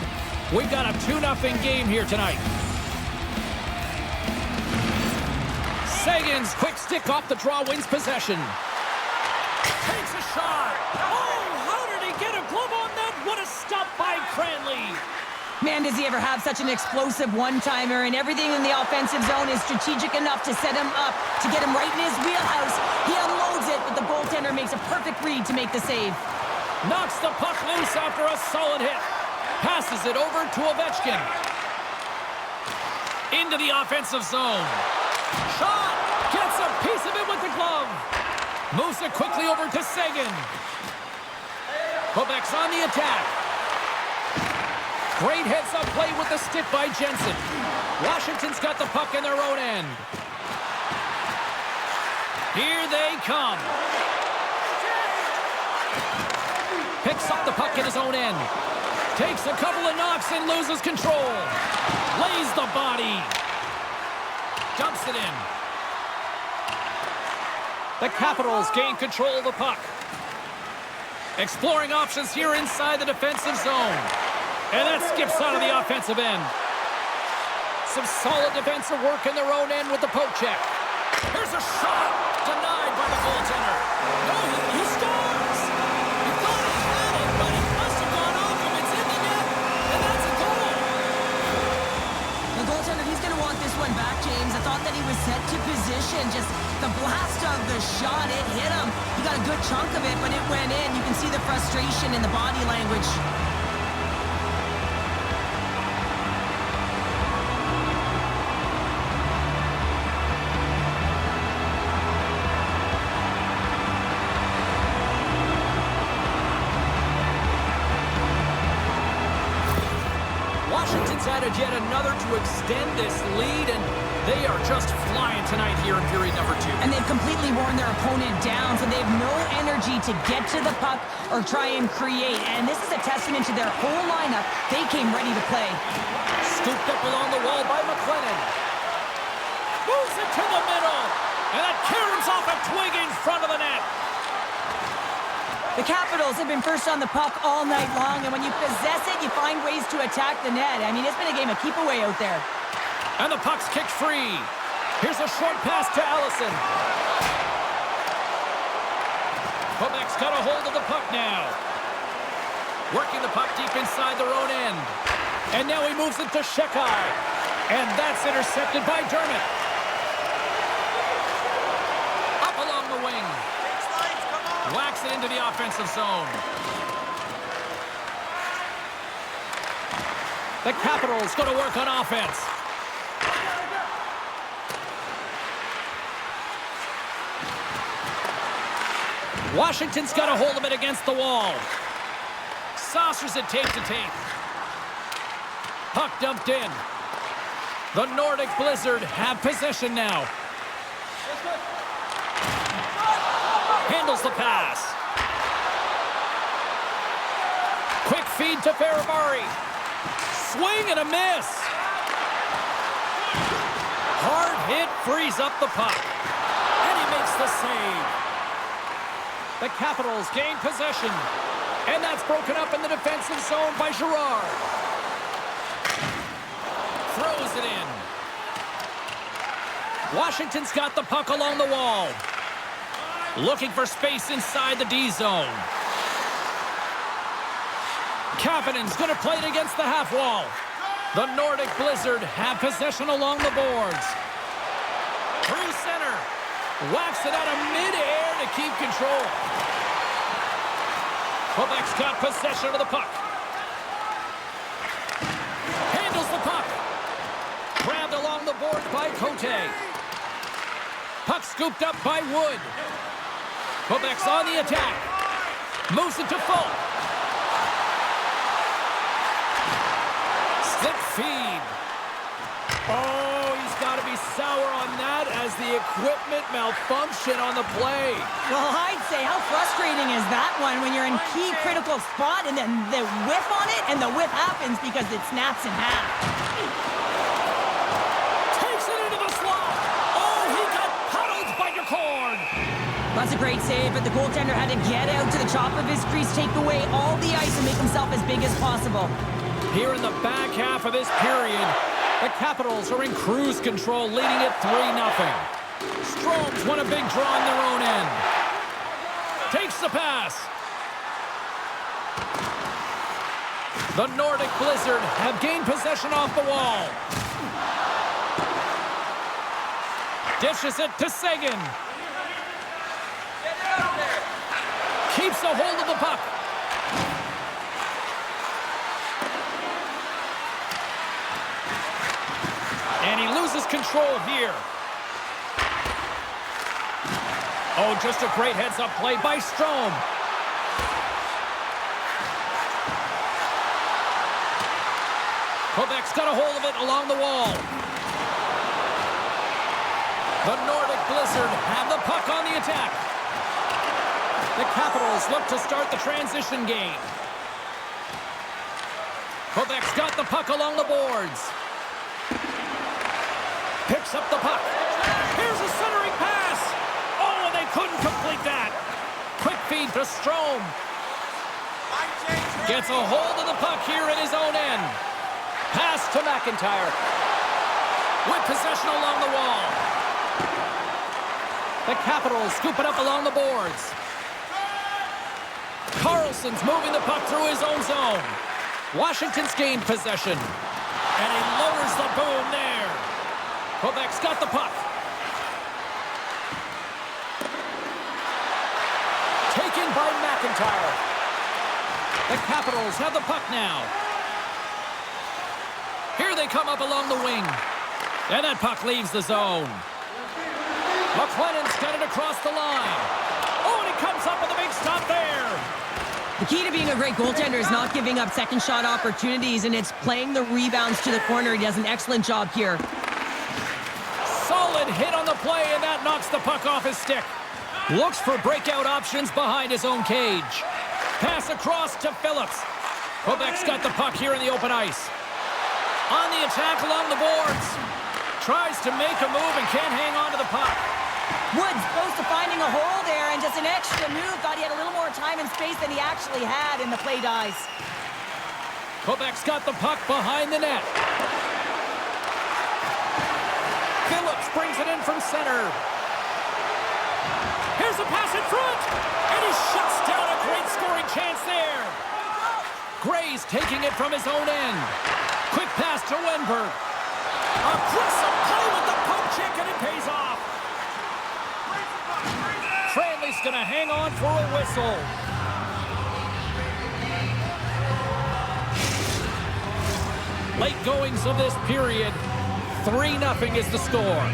We've got a 2-0 game here tonight. Sagan's quick stick off the draw wins possession. Takes a shot. Oh, how did he get a glove on that? What a stop by Cranley. Man, does he ever have such an explosive one-timer, and everything in the offensive zone is strategic enough to set him up, to get him right in his wheelhouse. He unloads it, but the goaltender makes a perfect read to make the save. Knocks the puck loose after a solid hit. Passes it over to Ovechkin. Into the offensive zone. Shot! Gets a piece of it with the glove. Moves it quickly over to Sagan. Quebec's on the attack. Great heads-up play with the stick by Jensen. Washington's got the puck in their own end. Here they come. Picks up the puck in his own end. Takes a couple of knocks and loses control. Lays the body. Dumps it in. The Capitals gain control of the puck. Exploring options here inside the defensive zone. And that skips out of the offensive end. Some solid defensive work in their own end with the poke check. Here's a shot. Denied by the goaltender. No, he scores. He thought he had it, but it must have gone off him. It's in the net, and that's a goal. The goaltender, he's going to want this one back, James. I thought that he was set to position. Just the blast of the shot, it hit him. He got a good chunk of it, but it went in. You can see the frustration in the body language. Washington's added yet another to extend this lead, and they are just flying tonight here in period number 2. And they've completely worn their opponent down, so they have no energy to get to the puck or try and create. And this is a testament to their whole lineup. They came ready to play. Scooped up along the wall by McLennan. Moves it to the middle, and that caroms off a twig in front of the net. The Capitals have been first on the puck all night long, and when you possess it, you find ways to attack the net. I mean, it's been a game of keep away out there. And the puck's kicked free. Here's a short pass to Allison. Quebec's got a hold of the puck now. Working the puck deep inside their own end. And now he moves it to Shekai. And that's intercepted by Dermott. Up along the wing. Whacks it into the offensive zone. The Capitals going to work on offense. Washington's got a hold of it against the wall. Saucers it tape to tape. Puck dumped in. The Nordic Blizzard have possession now. Handles the pass. Quick feed to Ferravari. Swing and a miss. Hard hit frees up the puck. And he makes the save. The Capitals gain possession. And that's broken up in the defensive zone by Girard. Throws it in. Washington's got the puck along the wall. Looking for space inside the D zone. Kapanen's going to play it against the half wall. The Nordic Blizzard have possession along the boards. Through center. Whacks it out of midair to keep control. Quebec's got possession of the puck. Handles the puck. Grabbed along the boards by Cote. Puck scooped up by Wood. Quebec's on the attack. Moves it to full. Slip feed. Oh, he's got to be sour on that as the equipment malfunction on the play. Well, I'd say, how frustrating is that one when you're in key critical spot and then the whiff on it, and the whiff happens because it snaps in half. Takes it into the slot. Oh, he got puddled by Decord. That's a great save, but the goaltender had to get out to the top of his crease, take away all the ice, and make himself as big as possible. Here in the back half of this period, the Capitals are in cruise control, leading it 3-0. Strome's won a big draw in their own end. Takes the pass. The Nordic Blizzard have gained possession off the wall. Dishes it to Saison. Keeps a hold of the puck. And he loses control here. Oh, just a great heads-up play by Strome. Quebec's got a hold of it along the wall. The Nordic Blizzard have the puck on the attack. The Capitals look to start the transition game. Quebec's got the puck along the boards. Picks up the puck. Here's a centering pass. Oh, and they couldn't complete that. Quick feed to Strome. Gets a hold of the puck here at his own end. Pass to McIntyre. With possession along the wall. The Capitals scoop it up along the boards. Carlson's moving the puck through his own zone. Washington's gained possession. And he lowers the boom there. Quebec's got the puck. Taken by McIntyre. The Capitals have the puck now. Here they come up along the wing. And that puck leaves the zone. McLennan's got it across the line. Oh, and he comes up with a big stop there. The key to being a great goaltender is not giving up second shot opportunities, and it's playing the rebounds to the corner. He does an excellent job here. Solid hit on the play, and that knocks the puck off his stick. Looks for breakout options behind his own cage. Pass across to Phillips. Quebec's got the puck here in the open ice. On the attack along the boards. Tries to make a move and can't hang on to the puck. Woods close to finding a hole there, and just an extra move. Thought he had a little more time and space than he actually had, and the play dies. Quebec's got the puck behind the net. Phillips brings it in from center. Here's a pass in front, and he shuts down a great scoring chance there. Gray's taking it from his own end. Quick pass to Wenberg. Aggressive play with the poke check, and it pays off. Tranley's going to hang on for a whistle. Late goings of this period. 3-0 is the score.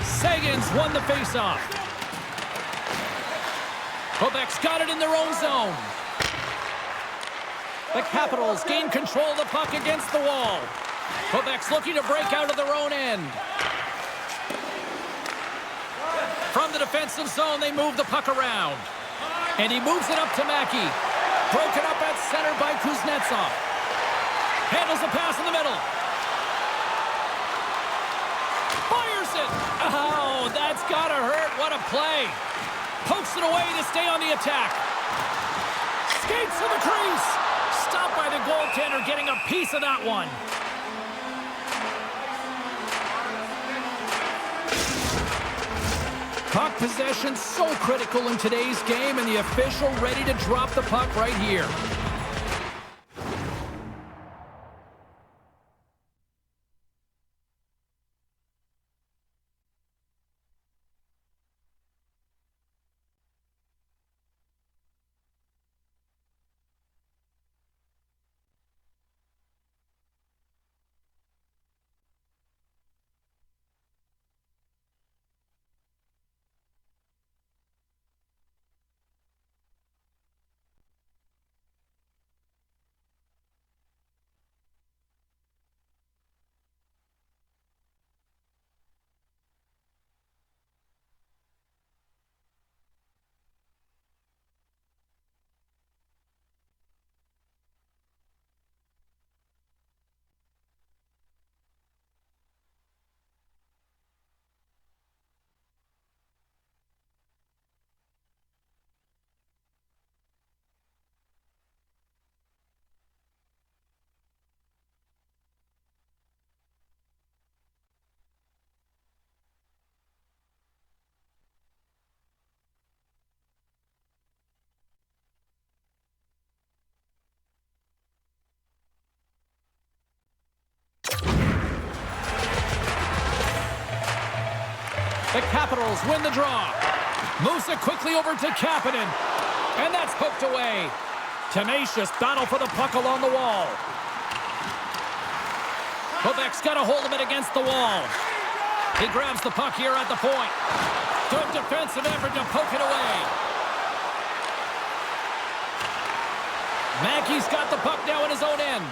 Sagan's won the faceoff. Quebec's got it in their own zone. The Capitals gain control of the puck against the wall. Quebec's looking to break out of their own end. From the defensive zone, they move the puck around. And he moves it up to Mackey. Broken up at center by Kuznetsov. Handles the pass in the middle. Fires it. Oh, that's gotta hurt. What a play. Pokes it away to stay on the attack. Skates to the crease. Stopped by the goaltender, getting a piece of that one. Puck possession so critical in today's game, and the official ready to drop the puck right here. Capitals win the draw. Moves it quickly over to Kapanen. And that's hooked away. Tenacious battle for the puck along the wall. Quebec's got a hold of it against the wall. He grabs the puck here at the point. Good defensive effort to poke it away. Mackey's got the puck now in his own end.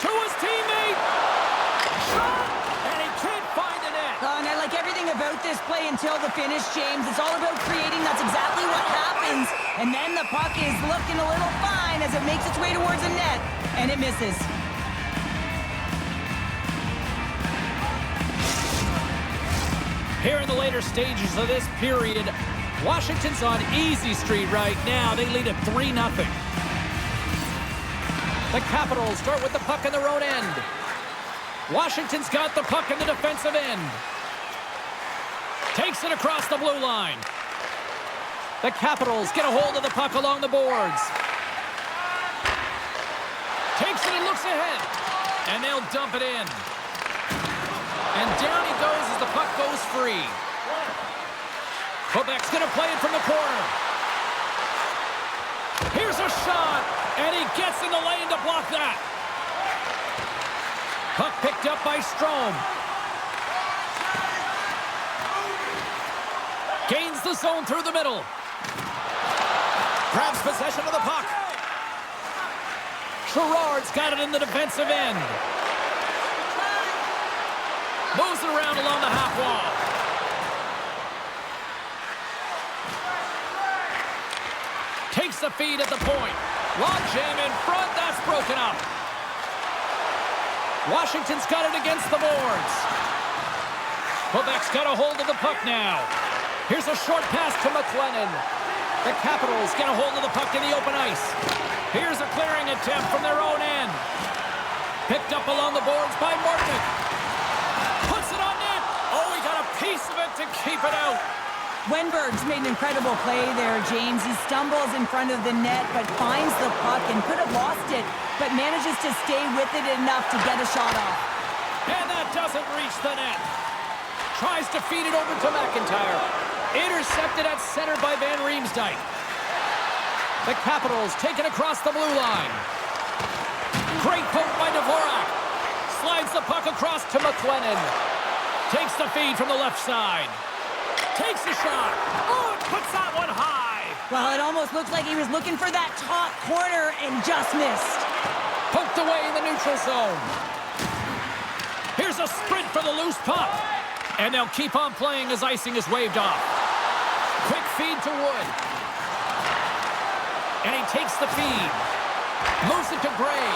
To his teammate. Shot! And he can't find the net. And I like everything about this play until the finish, James. It's all about creating. That's exactly what happens. And then the puck is looking a little fine as it makes its way towards the net. And it misses. Here in the later stages of this period, Washington's on easy street right now. They lead at 3-0. The Capitals start with the puck in their own end. Washington's got the puck in the defensive end. Takes it across the blue line. The Capitals get a hold of the puck along the boards. Takes it and looks ahead. And they'll dump it in. And down he goes as the puck goes free. Quebec's going to play it from the corner. Here's a shot, and he gets in the lane to block that. Puck picked up by Strome. Gains the zone through the middle. Grabs possession of the puck. Gerard's got it in the defensive end. Moves it around along the half wall. Takes the feed at the point. Long jam in front. That's broken up. Washington's got it against the boards. Quebec's got a hold of the puck now. Here's a short pass to McLennan. The Capitals get a hold of the puck in the open ice. Here's a clearing attempt from their own end. Picked up along the boards by Martin. Puts it on net. Oh, he got a piece of it to keep it out. Wenberg's made an incredible play there, James. He stumbles in front of the net, but finds the puck and could have lost it, but manages to stay with it enough to get a shot off. And that doesn't reach the net. Tries to feed it over to McIntyre. Intercepted at center by Van Riemsdyk. The Capitals take it across the blue line. Great poke by Dvorak. Slides the puck across to McLennan. Takes the feed from the left side. Takes a shot. Oh, puts that one high. Well, it almost looks like he was looking for that top corner and just missed. Poked away in the neutral zone. Here's a sprint for the loose puck. And they'll keep on playing as icing is waved off. Quick feed to Wood. And he takes the feed. Moves it to Gray.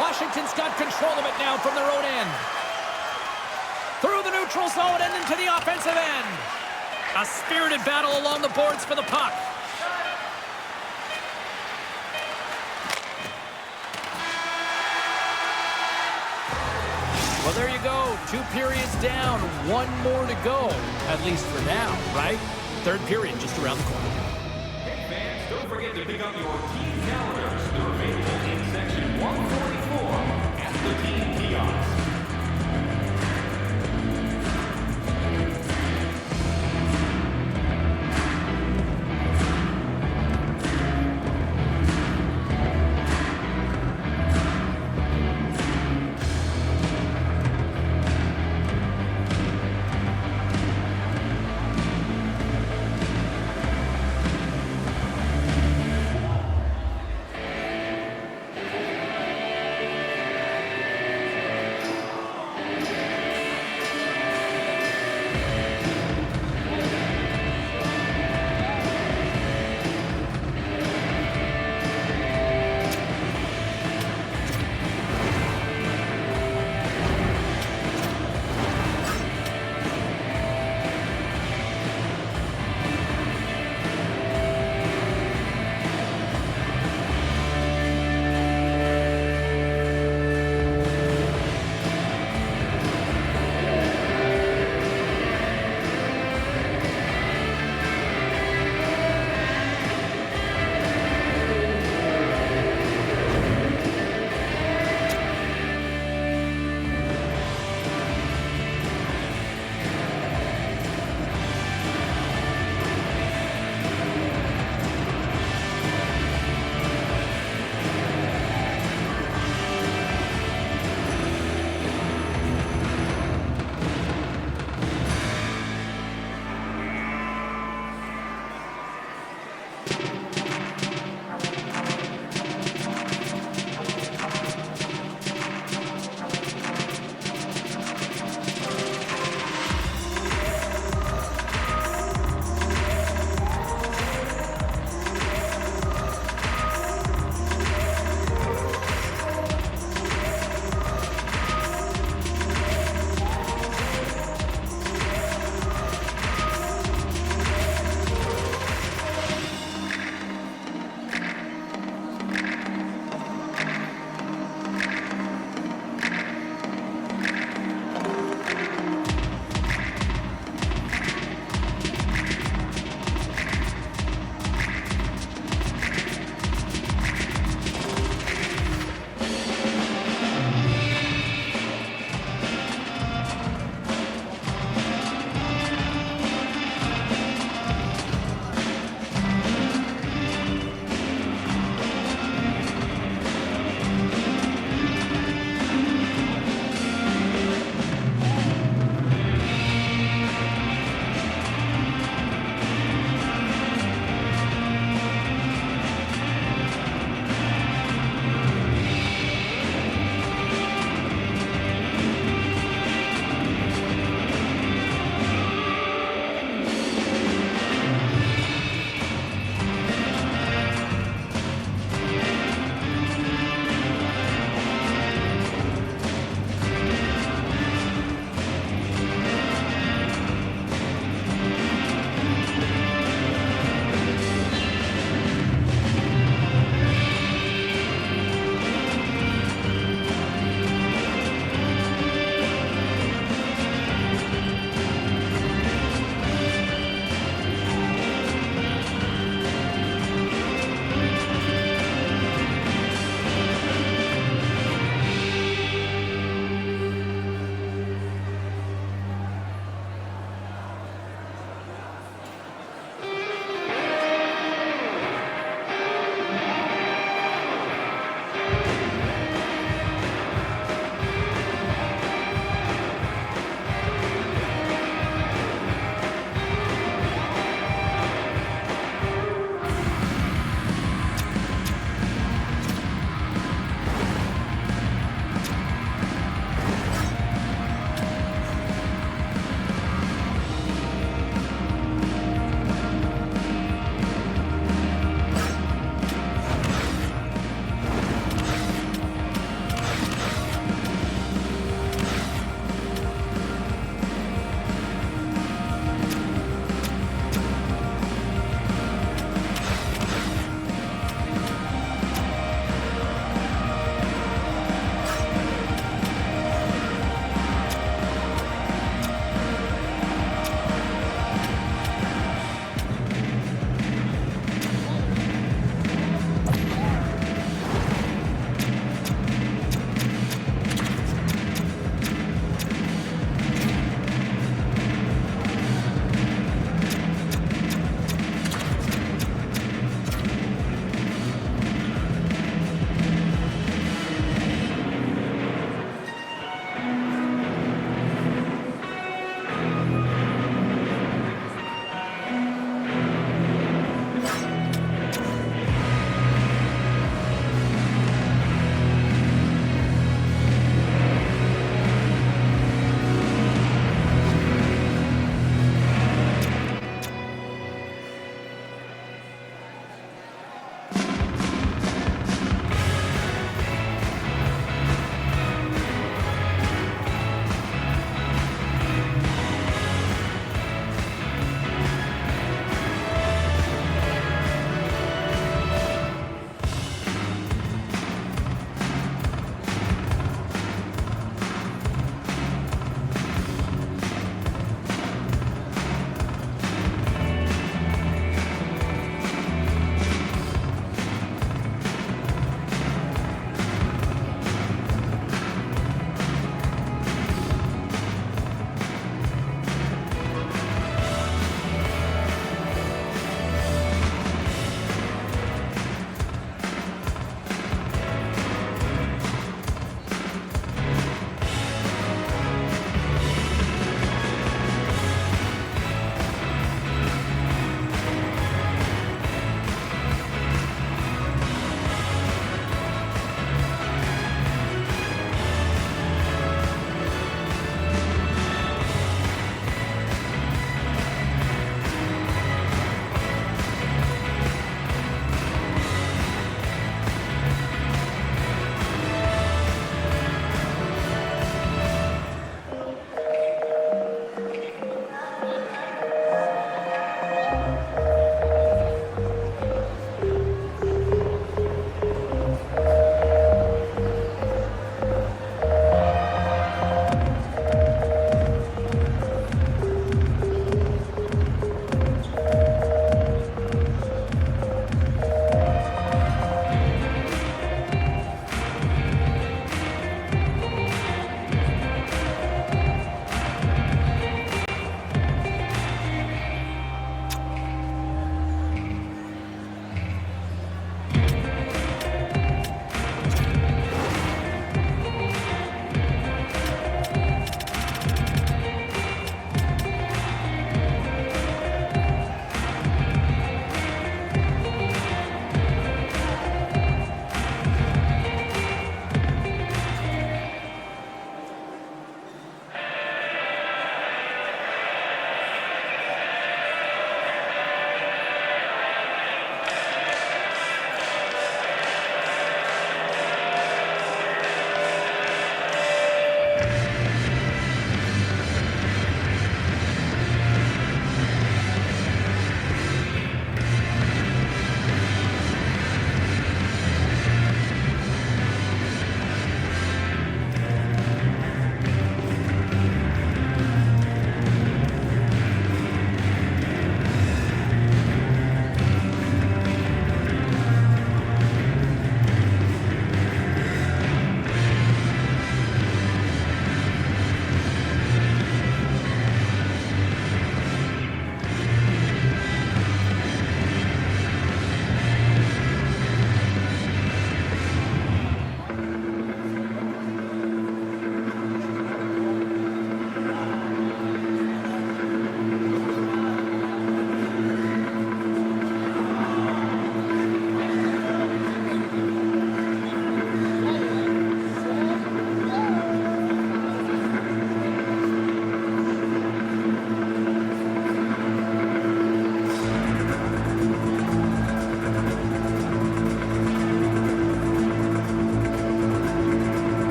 Washington's got control of it now from their own end. Through the neutral zone and into the offensive end. A spirited battle along the boards for the puck. Well, there you go. 2 periods down, 1 more to go. At least for now, right? Third period just around the corner. Hey fans, don't forget to pick up your team calendars. They're available in section 144 at the team kiosk.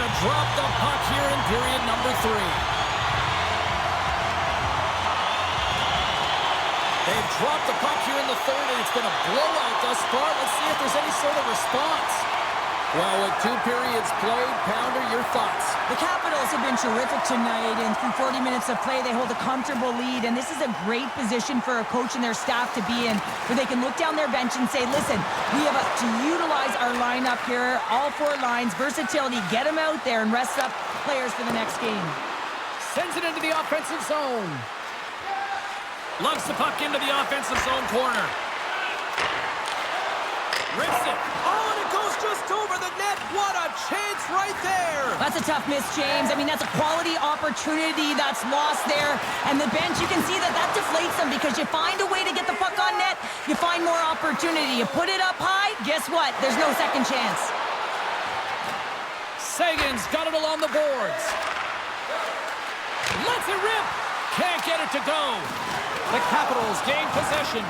to drop the puck here in period number 3. They've dropped the puck here in the third, and it's been a blowout thus far. Let's see if there's any sort of response. Well, with 2 periods played, Pounder, your thoughts? The Capitals have been terrific tonight, and through 40 minutes of play, they hold a comfortable lead, and this is a great position for a coach and their staff to be in, where they can look down their bench and say, listen, we have to utilize our lineup here, all 4 lines, versatility, get them out there and rest up players for the next game. Sends it into the offensive zone. Lugs the puck into the offensive zone corner. Rips it. Oh, and it goes just over the net. What a chance right there. That's a tough miss, James. I mean, that's a quality opportunity that's lost there. And the bench, you can see that deflates them because you find a way to get the puck on net, you find more opportunity. You put it up high, guess what? There's no second chance. Sagan's got it along the boards. Lets it rip. Can't get it to go. The Capitals gain possession.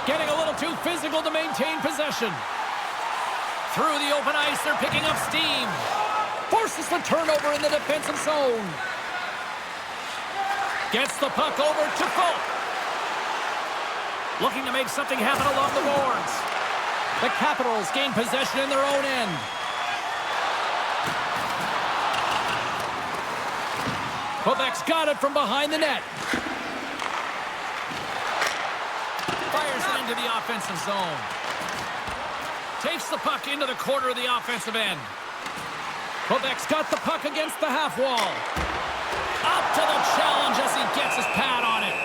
Getting a little too physical to maintain possession. Through the open ice, they're picking up steam. Forces the turnover in the defensive zone. Gets the puck over to Folk. Looking to make something happen along the boards. The Capitals gain possession in their own end. Quebec's got it from behind the net. Fires it into the offensive zone. Takes the puck into the corner of the offensive end. Quebec's got the puck against the half wall. Up to the challenge as he gets his pad on it.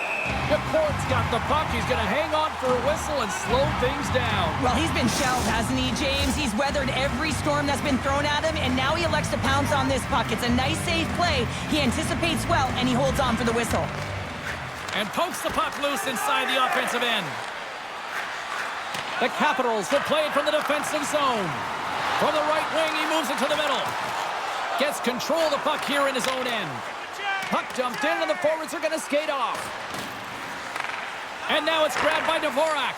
Deport's got the puck. He's going to hang on for a whistle and slow things down. Well, he's been shelled, hasn't he, James? He's weathered every storm that's been thrown at him, and now he elects to pounce on this puck. It's a nice, safe play. He anticipates well, and he holds on for the whistle. And pokes the puck loose inside the offensive end. The Capitals will play it from the defensive zone. From the right wing, he moves it to the middle. Gets control of the puck here in his own end. Puck dumped in, and the forwards are going to skate off. And now it's grabbed by Dvorak.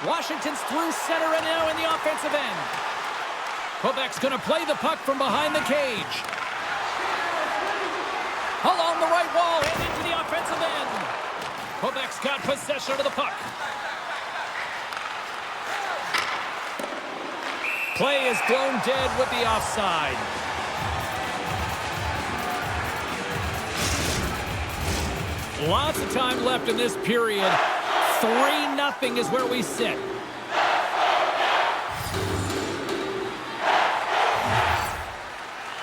Washington's through center and now in the offensive end. Quebec's going to play the puck from behind the cage. Along the right wall and into the offensive end. Quebec's got possession of the puck. Play is blown dead with the offside. Lots of time left in this period. 3-0 is where we sit.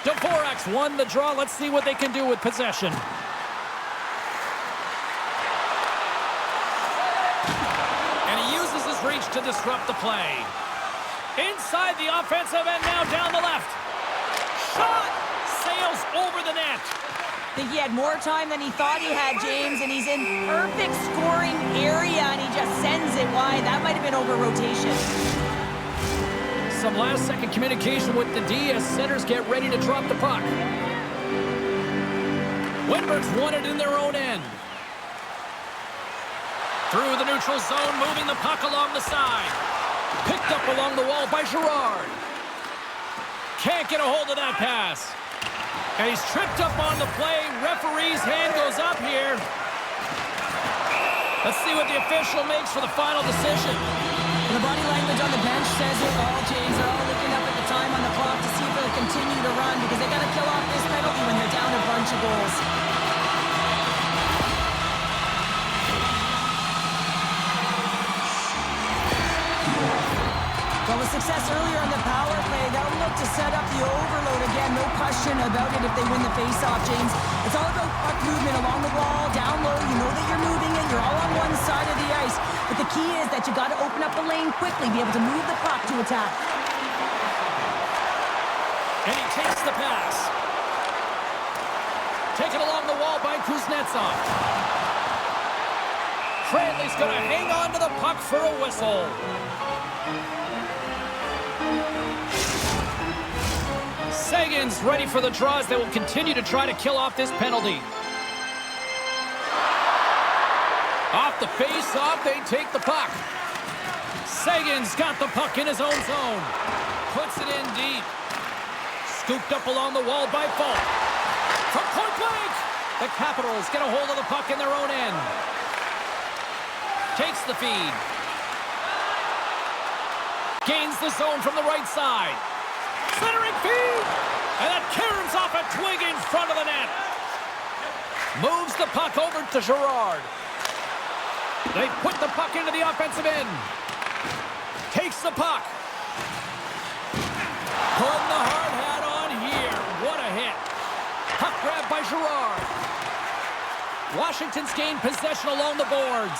Dvorak's won the draw. Let's see what they can do with possession. And he uses his reach to disrupt the play. Inside the offensive and now down the left. Shot! Sails over the net. I think he had more time than he thought he had, James, and he's in perfect scoring area, and he just sends it wide. That might have been over rotation. Some last-second communication with the D as centers get ready to drop the puck. Windberg's won it in their own end. Through the neutral zone, moving the puck along the side. Picked up along the wall by Girard. Can't get a hold of that pass. And he's tripped up on the play. Referee's hand goes up here. Let's see what the official makes for the final decision. The body language on the bench says it all, James. They're all looking up at the time on the clock to see if they'll continue to run because they got to kill off this penalty when they're down a bunch of goals. Well, with success earlier on the power play, they'll look to set up the overload again. No question about it if they win the faceoff, James. It's all about puck movement along the wall, down low. You know that you're moving it. You're all on one side of the ice. But the key is that you got to open up the lane quickly, be able to move the puck to attack. And he takes the pass. Taken along the wall by Kuznetsov. Cranley's going to hang on to the puck for a whistle. Sagan's ready for the draws. They will continue to try to kill off this penalty. Off the face-off, they take the puck. Sagan's got the puck in his own zone. Puts it in deep. Scooped up along the wall by Falk. From point blank. The Capitals get a hold of the puck in their own end. Takes the feed. Gains the zone from the right side. Centering feed. And that caroms off a twig in front of the net. Moves the puck over to Girard. They put the puck into the offensive end. Takes the puck. Putting the hard hat on here. What a hit. Puck grab by Girard. Washington's gained possession along the boards.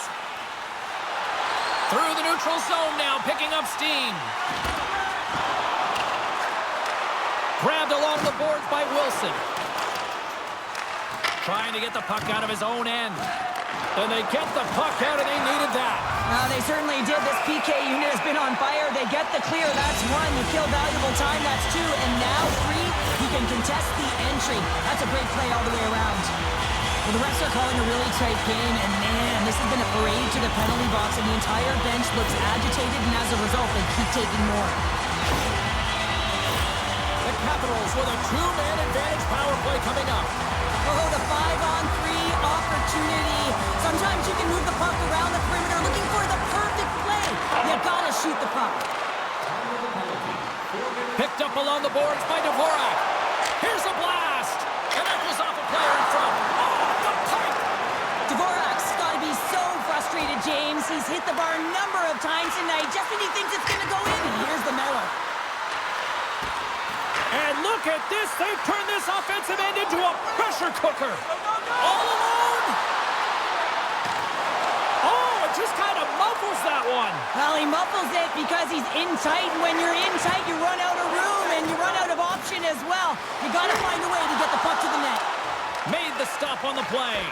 Through the neutral zone now, picking up steam. Grabbed along the boards by Wilson. Trying to get the puck out of his own end. And they get the puck out, and they needed that. They certainly did. This PK unit has been on fire. They get the clear. That's one. You kill valuable time. That's two. And now three. He can contest the entry. That's a great play all the way around. Well, the refs are calling a really tight game, and man, this has been a parade to the penalty box, and the entire bench looks agitated, and as a result, they keep taking more. The Capitals with a two-man advantage power play coming up. Oh, the 5-on-3 opportunity. Sometimes you can move the puck around the perimeter looking for the perfect play. You gotta shoot the puck. Picked up along the boards by Dvorak. Here's a blast. And that was off a player in front. Oh, the pipe. Dvorak's gotta be so frustrated, James. He's hit the bar a number of times tonight just when he thinks it's gonna go in. Here's the medal. And look at this. They've turned this offensive end into a pressure cooker. All alone. Oh, it just kind of muffles that one. Well, he muffles it because he's in tight. And when you're in tight, you run out of room and you run out of option as well. You got to find a way to get the puck to the net. Made the stop on the play.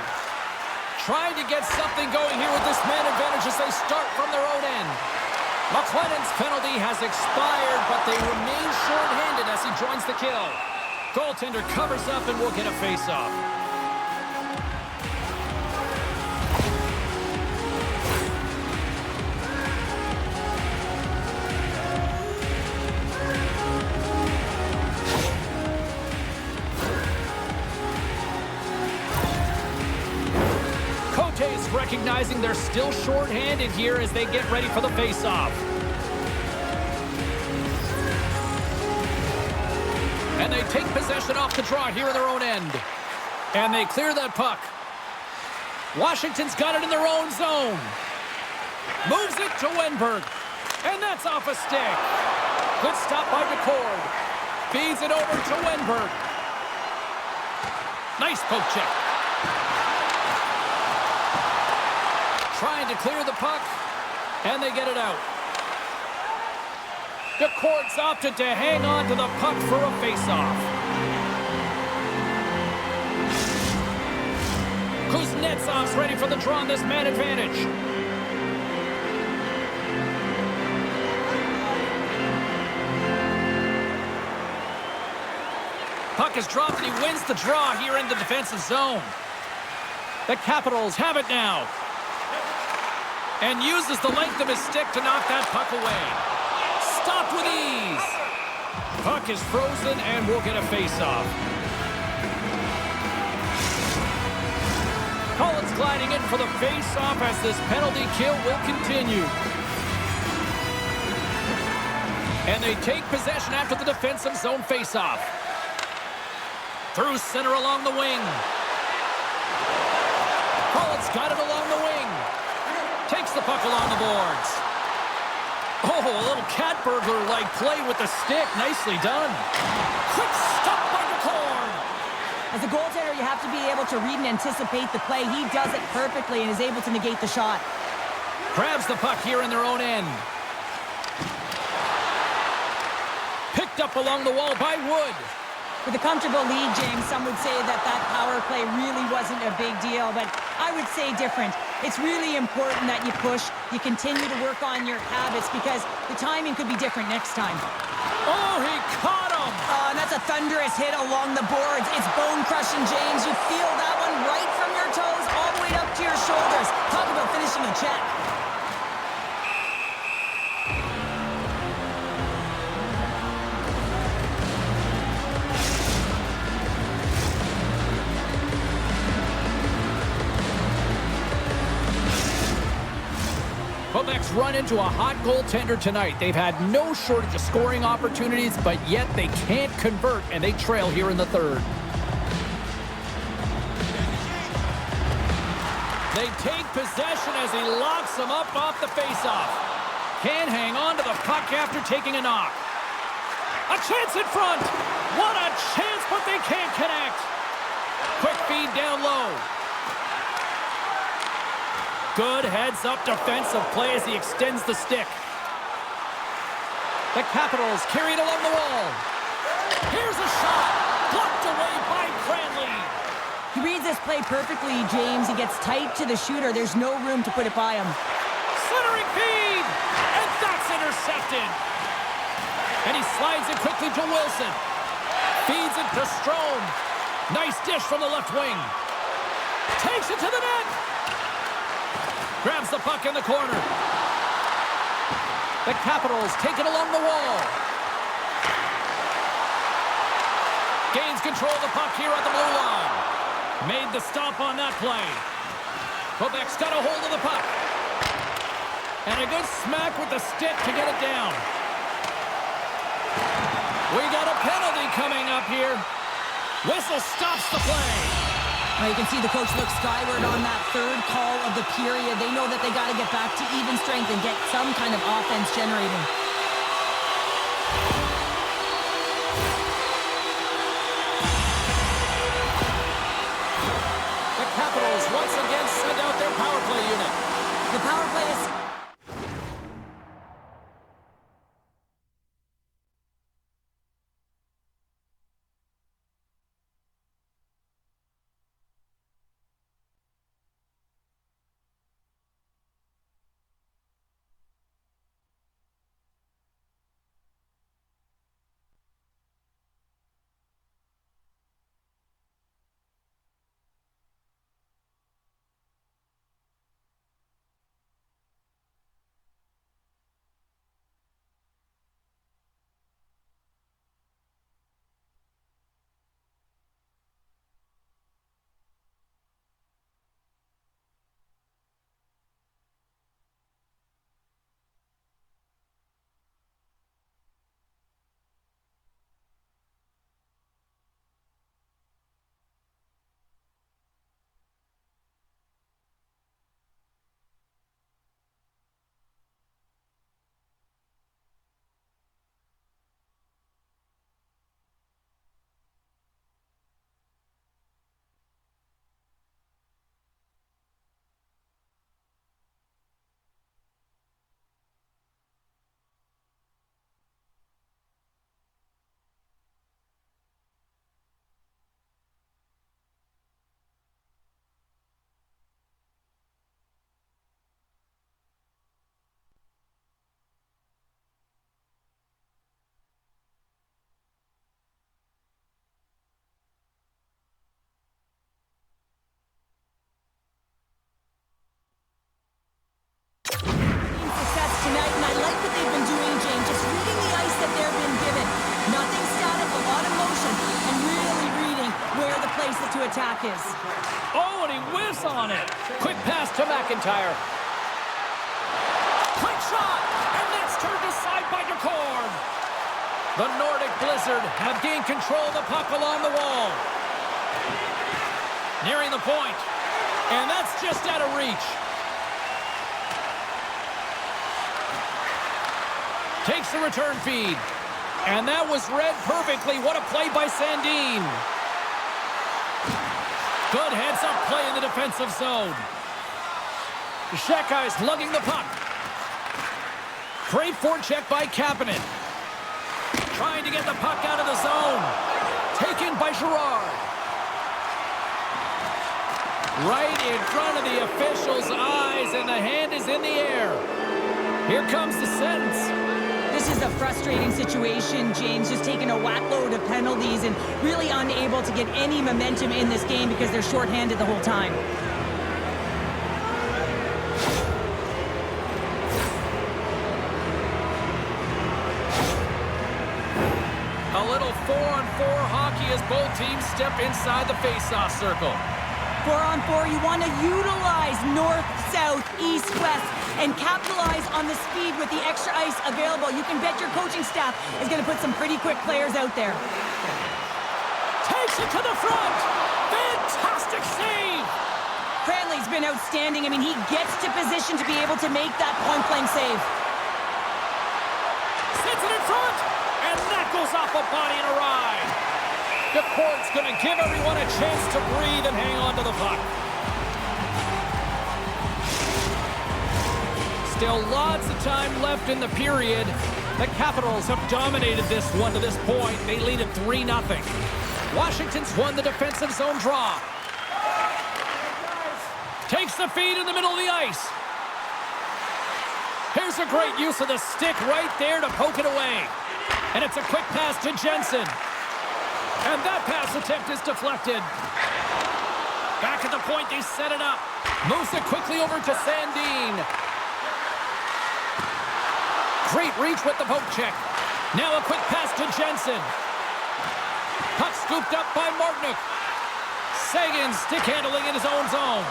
Trying to get something going here with this man advantage as they start from their own end. McLennan's penalty has expired, but they remain short-handed as he joins the kill. Goaltender covers up and will get a face-off. Cote's recognizing they're still short-handed here as they get ready for the face-off. And they take possession off the draw here in their own end. And they clear that puck. Washington's got it in their own zone. Moves it to Wenberg. And that's off a stick. Good stop by McCord. Feeds it over to Wenberg. Nice poke check. Trying to clear the puck. And they get it out. The Courts opted to hang on to the puck for a face-off. Kuznetsov's ready for the draw on this man advantage. Puck is dropped and he wins the draw here in the defensive zone. The Capitals have it now. And uses the length of his stick to knock that puck away. Stopped with ease. Puck is frozen and we'll get a face-off. Collins gliding in for the face-off as this penalty kill will continue. And they take possession after the defensive zone face-off. Through center along the wing. Collins got it along the wing. Takes the puck along the boards. Oh, a little cat burglar-like play with the stick. Nicely done. Quick stop by McCord. As a goaltender, you have to be able to read and anticipate the play. He does it perfectly and is able to negate the shot. Grabs the puck here in their own end. Picked up along the wall by Wood. With a comfortable lead, James, some would say that that power play really wasn't a big deal, but I would say different. It's really important that you push, you continue to work on your habits because the timing could be different next time. Oh, he caught him! And that's a thunderous hit along the boards. It's bone-crushing, James. You feel that one right from your toes all the way up to your shoulders. Talk about finishing a check. Nordiques run into a hot goaltender tonight. They've had no shortage of scoring opportunities, but yet they can't convert, and they trail here in the third. They take possession as he locks them up off the faceoff. Can't hang on to the puck after taking a knock. A chance in front. What a chance, but they can't connect. Quick feed down low. Good heads-up defensive play as he extends the stick. The Capitals carry it along the wall. Here's a shot. Blocked away by Cranley. He reads this play perfectly, James. He gets tight to the shooter. There's no room to put it by him. Centering feed. And that's intercepted. And he slides it quickly to Wilson. Feeds it to Strome. Nice dish from the left wing. Takes it to the net. Grabs the puck in the corner. The Capitals take it along the wall. Gains control of the puck here at the blue line. Made the stop on that play. Quebec's got a hold of the puck. And a good smack with the stick to get it down. We got a penalty coming up here. Whistle stops the play. Well, you can see the coach look skyward on that third call of the period. They know that they got to get back to even strength and get some kind of offense generating. The Capitals once again send out their power play unit. The power play is... to attack is. Oh, and he whiffs on it. Quick pass to McIntyre. Quick shot, and that's turned aside by DeCord. The Nordic Blizzard have gained control of the puck along the wall. Nearing the point, and that's just out of reach. Takes the return feed, and that was read perfectly. What a play by Sandin. Good heads-up play in the defensive zone. Shekai's lugging the puck. Great forecheck by Kapanen. Trying to get the puck out of the zone. Taken by Girard. Right in front of the official's eyes, and the hand is in the air. Here comes the sentence. This is a frustrating situation, James, just taking a whack load of penalties and really unable to get any momentum in this game because they're shorthanded the whole time. A little 4-on-4 hockey as both teams step inside the face-off circle. 4-on-4, you want to utilize north, south, east, west, and capitalize on the speed with the extra ice available. You can bet your coaching staff is going to put some pretty quick players out there. Takes it to the front. Fantastic save. Cranley's been outstanding. I mean, he gets to position to be able to make that point-blank save. Sends it in front, and that goes off a body and a ride. The court's going to give everyone a chance to breathe and hang on to the puck. Still lots of time left in the period. The Capitals have dominated this one to this point. They lead it 3-0. Washington's won the defensive zone draw. Takes the feed in the middle of the ice. Here's a great use of the stick right there to poke it away. And it's a quick pass to Jensen. And that pass attempt is deflected. Back at the point, they set it up. Moves it quickly over to Sandin. Great reach with the poke check. Now a quick pass to Jensen. Puck scooped up by Martinook. Sagan stick handling in his own zone.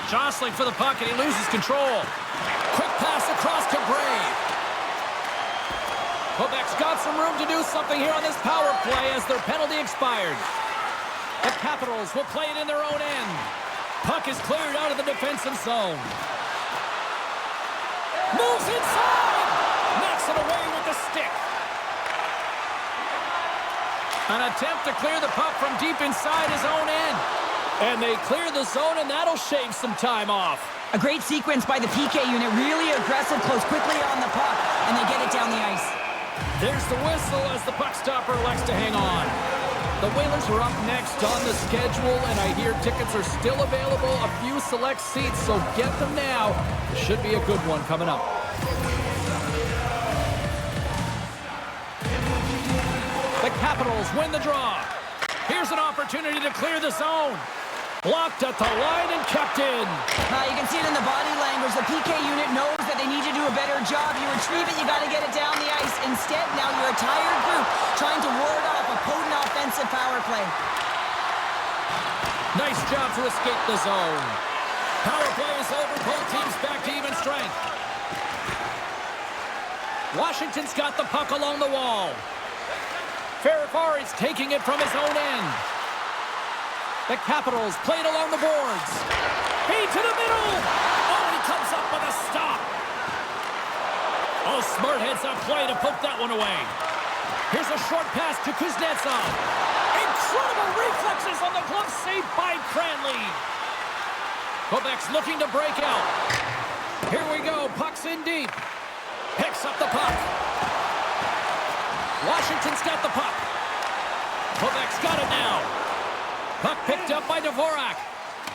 Jostling for the puck, and he loses control. Quick pass across to Brave. Quebec's got some room to do something here on this power play as their penalty expired. The Capitals will play it in their own end. Puck is cleared out of the defensive zone. Moves inside! Knocks it away with the stick. An attempt to clear the puck from deep inside his own end. And they clear the zone, and that'll shave some time off. A great sequence by the PK unit. Really aggressive, close quickly on the puck, and they get it down the ice. There's the whistle as the puck stopper elects to hang on. The Whalers are up next on the schedule, and I hear tickets are still available, a few select seats, so get them now. It should be a good one coming up. The Capitals win the draw. Here's an opportunity to clear the zone. Blocked at the line and kept in. You can see it in the body language. The PK unit knows that they need to do a better job. You retrieve it, you got to get it down the ice. Instead, now you're a tired group trying to ward off a potent offensive power play. Nice job to escape the zone. Power play is over. Both teams back to even strength. Washington's got the puck along the wall. Ferrafari's taking it from his own end. The Capitals played along the boards. Feed to the middle. Oh, he comes up with a stop. Oh, smart heads-up play to poke that one away. Here's a short pass to Kuznetsov. Incredible reflexes on the glove save by Cranley. Quebec's looking to break out. Here we go. Puck's in deep. Picks up the puck. Washington's got the puck. Quebec's got it now. Puck picked up by Dvorak.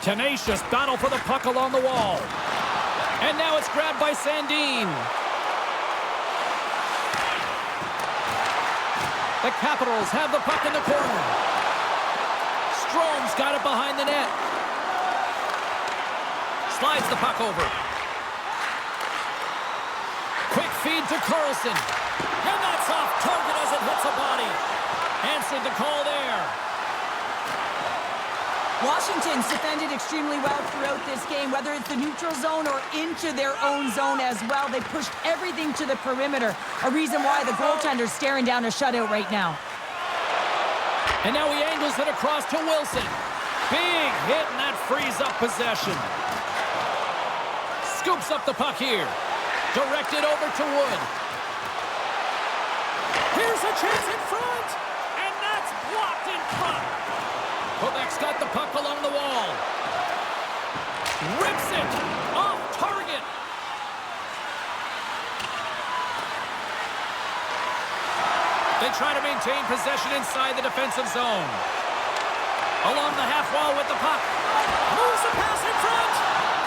Tenacious battle for the puck along the wall. And now it's grabbed by Sandin. The Capitals have the puck in the corner. Strome's got it behind the net. Slides the puck over. Quick feed to Carlson. And that's off target as it hits a body. Answered the call there. Washington's defended extremely well throughout this game, whether it's the neutral zone or into their own zone as well. They pushed everything to the perimeter, a reason why the goaltender's staring down a shutout right now. And now he angles it across to Wilson. Big hit, and that frees up possession. Scoops up the puck here. Directed over to Wood. Here's a chance in front, and that's blocked in front. Quebec's got the puck along the wall. Rips it off target. They try to maintain possession inside the defensive zone. Along the half wall with the puck. Moves the pass in front,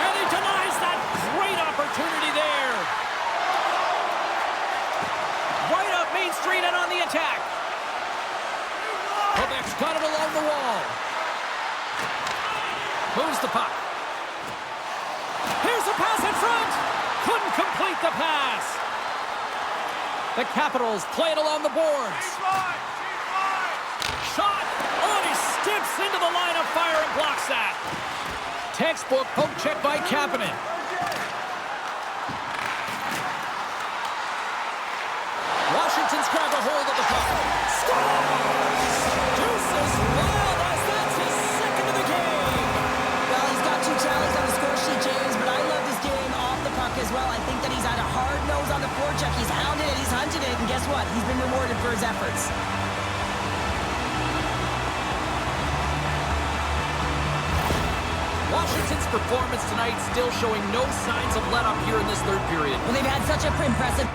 and he denies that great opportunity there. Right up Main Street and on the attack. Quebec's got it along the wall. Moves the puck. Here's a pass in front. Couldn't complete the pass. The Capitals play it along the boards. textbook poke check by Kapanen. Washington's grabbed a hold of the puck. Scores! Deuces wild as that's his second of the game. Well, he's got 2 tallies on the score sheet, James, but I love his game off the puck as well. I think that he's had a hard nose on the forecheck. He's hounded it, he's hunted it, and guess what? He's been rewarded for his efforts. Washington's performance tonight still showing no signs of let-up here in this third period. Well, they've had such an impressive...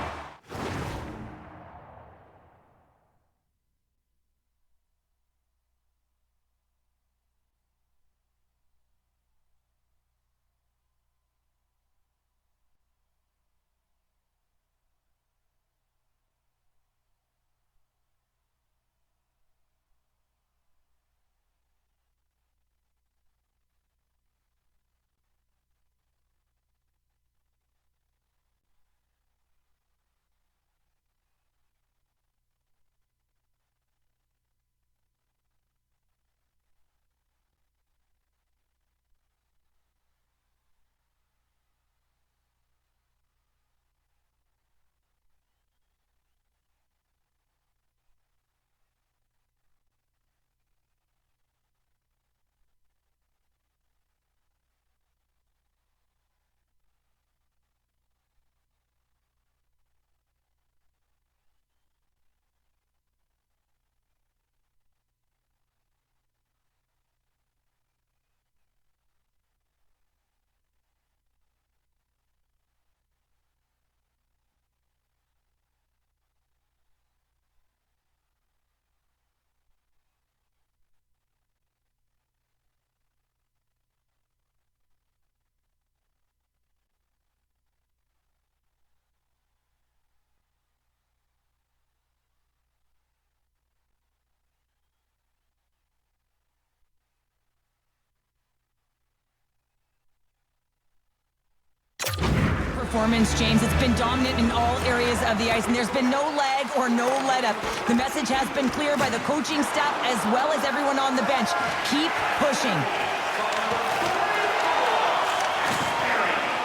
performance, James. It's been dominant in all areas of the ice, and there's been no lag or no let-up. The message has been clear by the coaching staff as well as everyone on the bench. Keep pushing.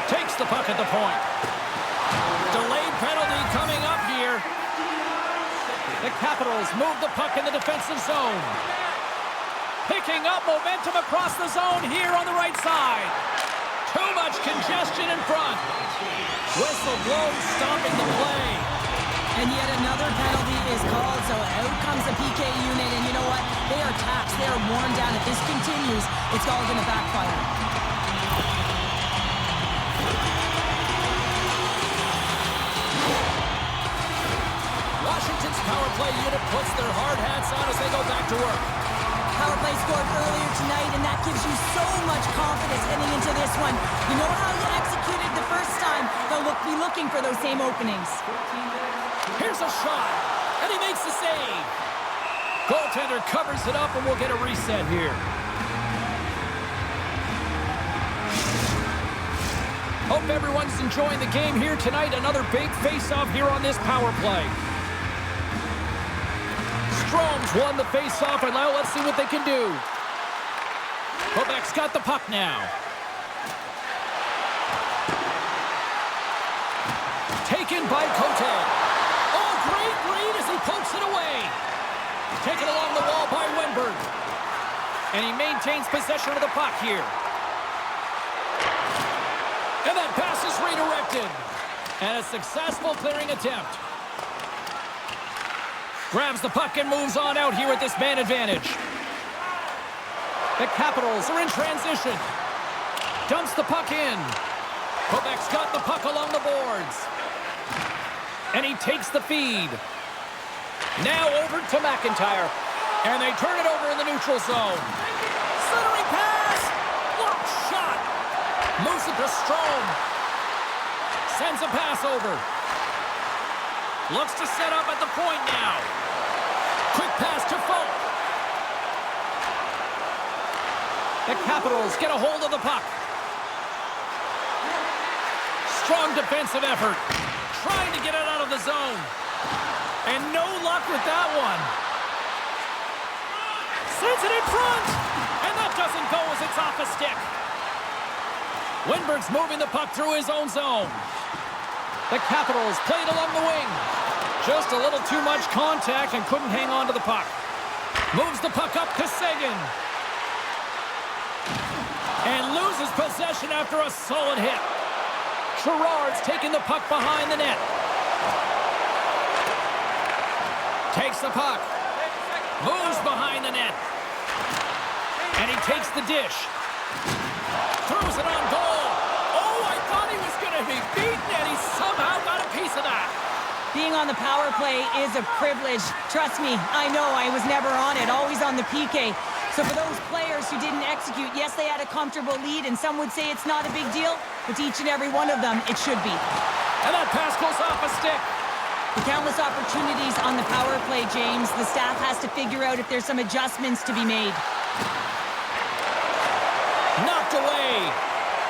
Takes the puck at the point. Delayed penalty coming up here. The Capitals move the puck in the defensive zone. Picking up momentum across the zone here on the right side. Too much congestion in front. Whistle blows, stopping the play. And yet another penalty is called, so out comes the PK unit, and you know what? They are taxed, they are worn down. If this continues, it's all going to backfire. Washington's power play unit puts their hard hats on as they go back to work. Power play scored earlier tonight, and that gives you so much confidence heading into this one. You know how you executed the first time, they'll be looking for those same openings. Here's a shot, and he makes the save. Goaltender covers it up, and we'll get a reset here. Hope everyone's enjoying the game here tonight. Another big face-off here on this power play. Strome's won the face-off, and now let's see what they can do. Quebec's got the puck now. Taken by Cote. Oh, great read as he pokes it away. Taken along the wall by Wenberg. And he maintains possession of the puck here. And that pass is redirected. And a successful clearing attempt. Grabs the puck and moves on out here at this man advantage. The Capitals are in transition. Dumps the puck in. Quebec's got the puck along the boards. And he takes the feed. Now over to McIntyre. And they turn it over in the neutral zone. Centering pass. Blocked shot. Moves it to Strome. Sends a pass over. Looks to set up at the point now. Quick pass to Folk. The Capitals get a hold of the puck. Strong defensive effort. Trying to get it out of the zone. And no luck with that one. Sends it in front. And that doesn't go as it's off a stick. Winberg's moving the puck through his own zone. The Capitals played along the wing. Just a little too much contact and couldn't hang on to the puck. Moves the puck up to Saison. And loses possession after a solid hit. Girard's taking the puck behind the net. Takes the puck. Moves behind the net. And he takes the dish. Throws it on goal. Oh, I thought he was going to be beaten, and he somehow got a piece of that. Being on the power play is a privilege. Trust me, I know I was never on it, always on the PK. So for those players who didn't execute, yes, they had a comfortable lead, and some would say it's not a big deal, but to each and every one of them, it should be. And that pass goes off a stick. The countless opportunities on the power play, James. The staff has to figure out if there's some adjustments to be made. Knocked away.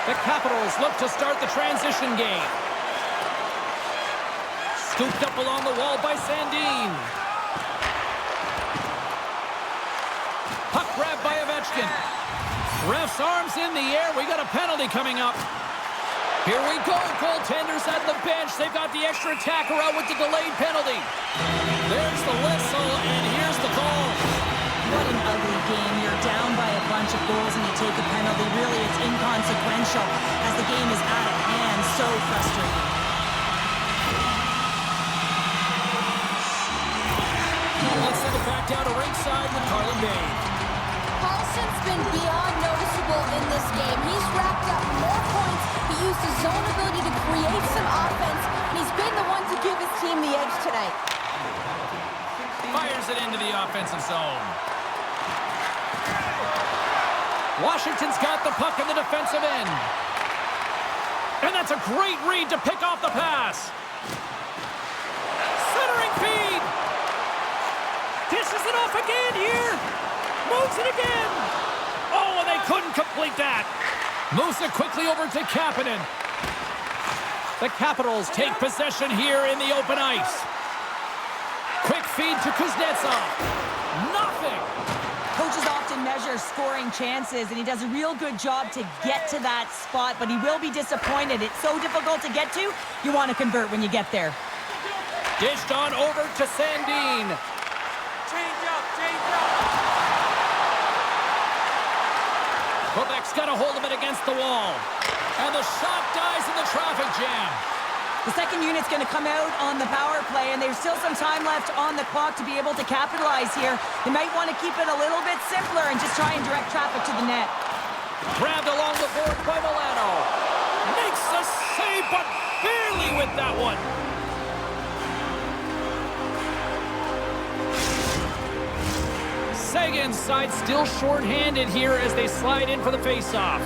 The Capitals look to start the transition game. Scooped up along the wall by Sandin. Puck grabbed by Ovechkin. Ref's arms in the air. We got a penalty coming up. Here we go. Goaltenders at the bench. They've got the extra attacker out with the delayed penalty. There's the whistle, and here's the call. What an ugly game. You're down by a bunch of goals and you take a penalty. Really, it's inconsequential as the game is out of hand. So frustrating. Let's send it back down to ringside with Carlin Bay. Paulson's been beyond noticeable in this game. He's racked up more points. He used his zone ability to create some offense, and he's been the one to give his team the edge tonight. Fires it into the offensive zone. Washington's got the puck in the defensive end. And that's a great read to pick off the pass. Centering feed. Dishes it off again here. Moves it again. Oh, and they couldn't complete that. Moves it quickly over to Kapanen. The Capitals take possession here in the open ice. Quick feed to Kuznetsov. Nothing. Coaches often measure scoring chances, and he does a real good job to get to that spot, but he will be disappointed. It's so difficult to get to, you want to convert when you get there. Dished on over to Sandin. Change up, change up. Quebec's got a hold of it against the wall. And the shot dies in the traffic jam. The second unit's going to come out on the power play, and there's still some time left on the clock to be able to capitalize here. They might want to keep it a little bit simpler and just try and direct traffic to the net. Grabbed along the board by Milano. Makes the save, but barely with that one. Sagan's side still short-handed here as they slide in for the face-off.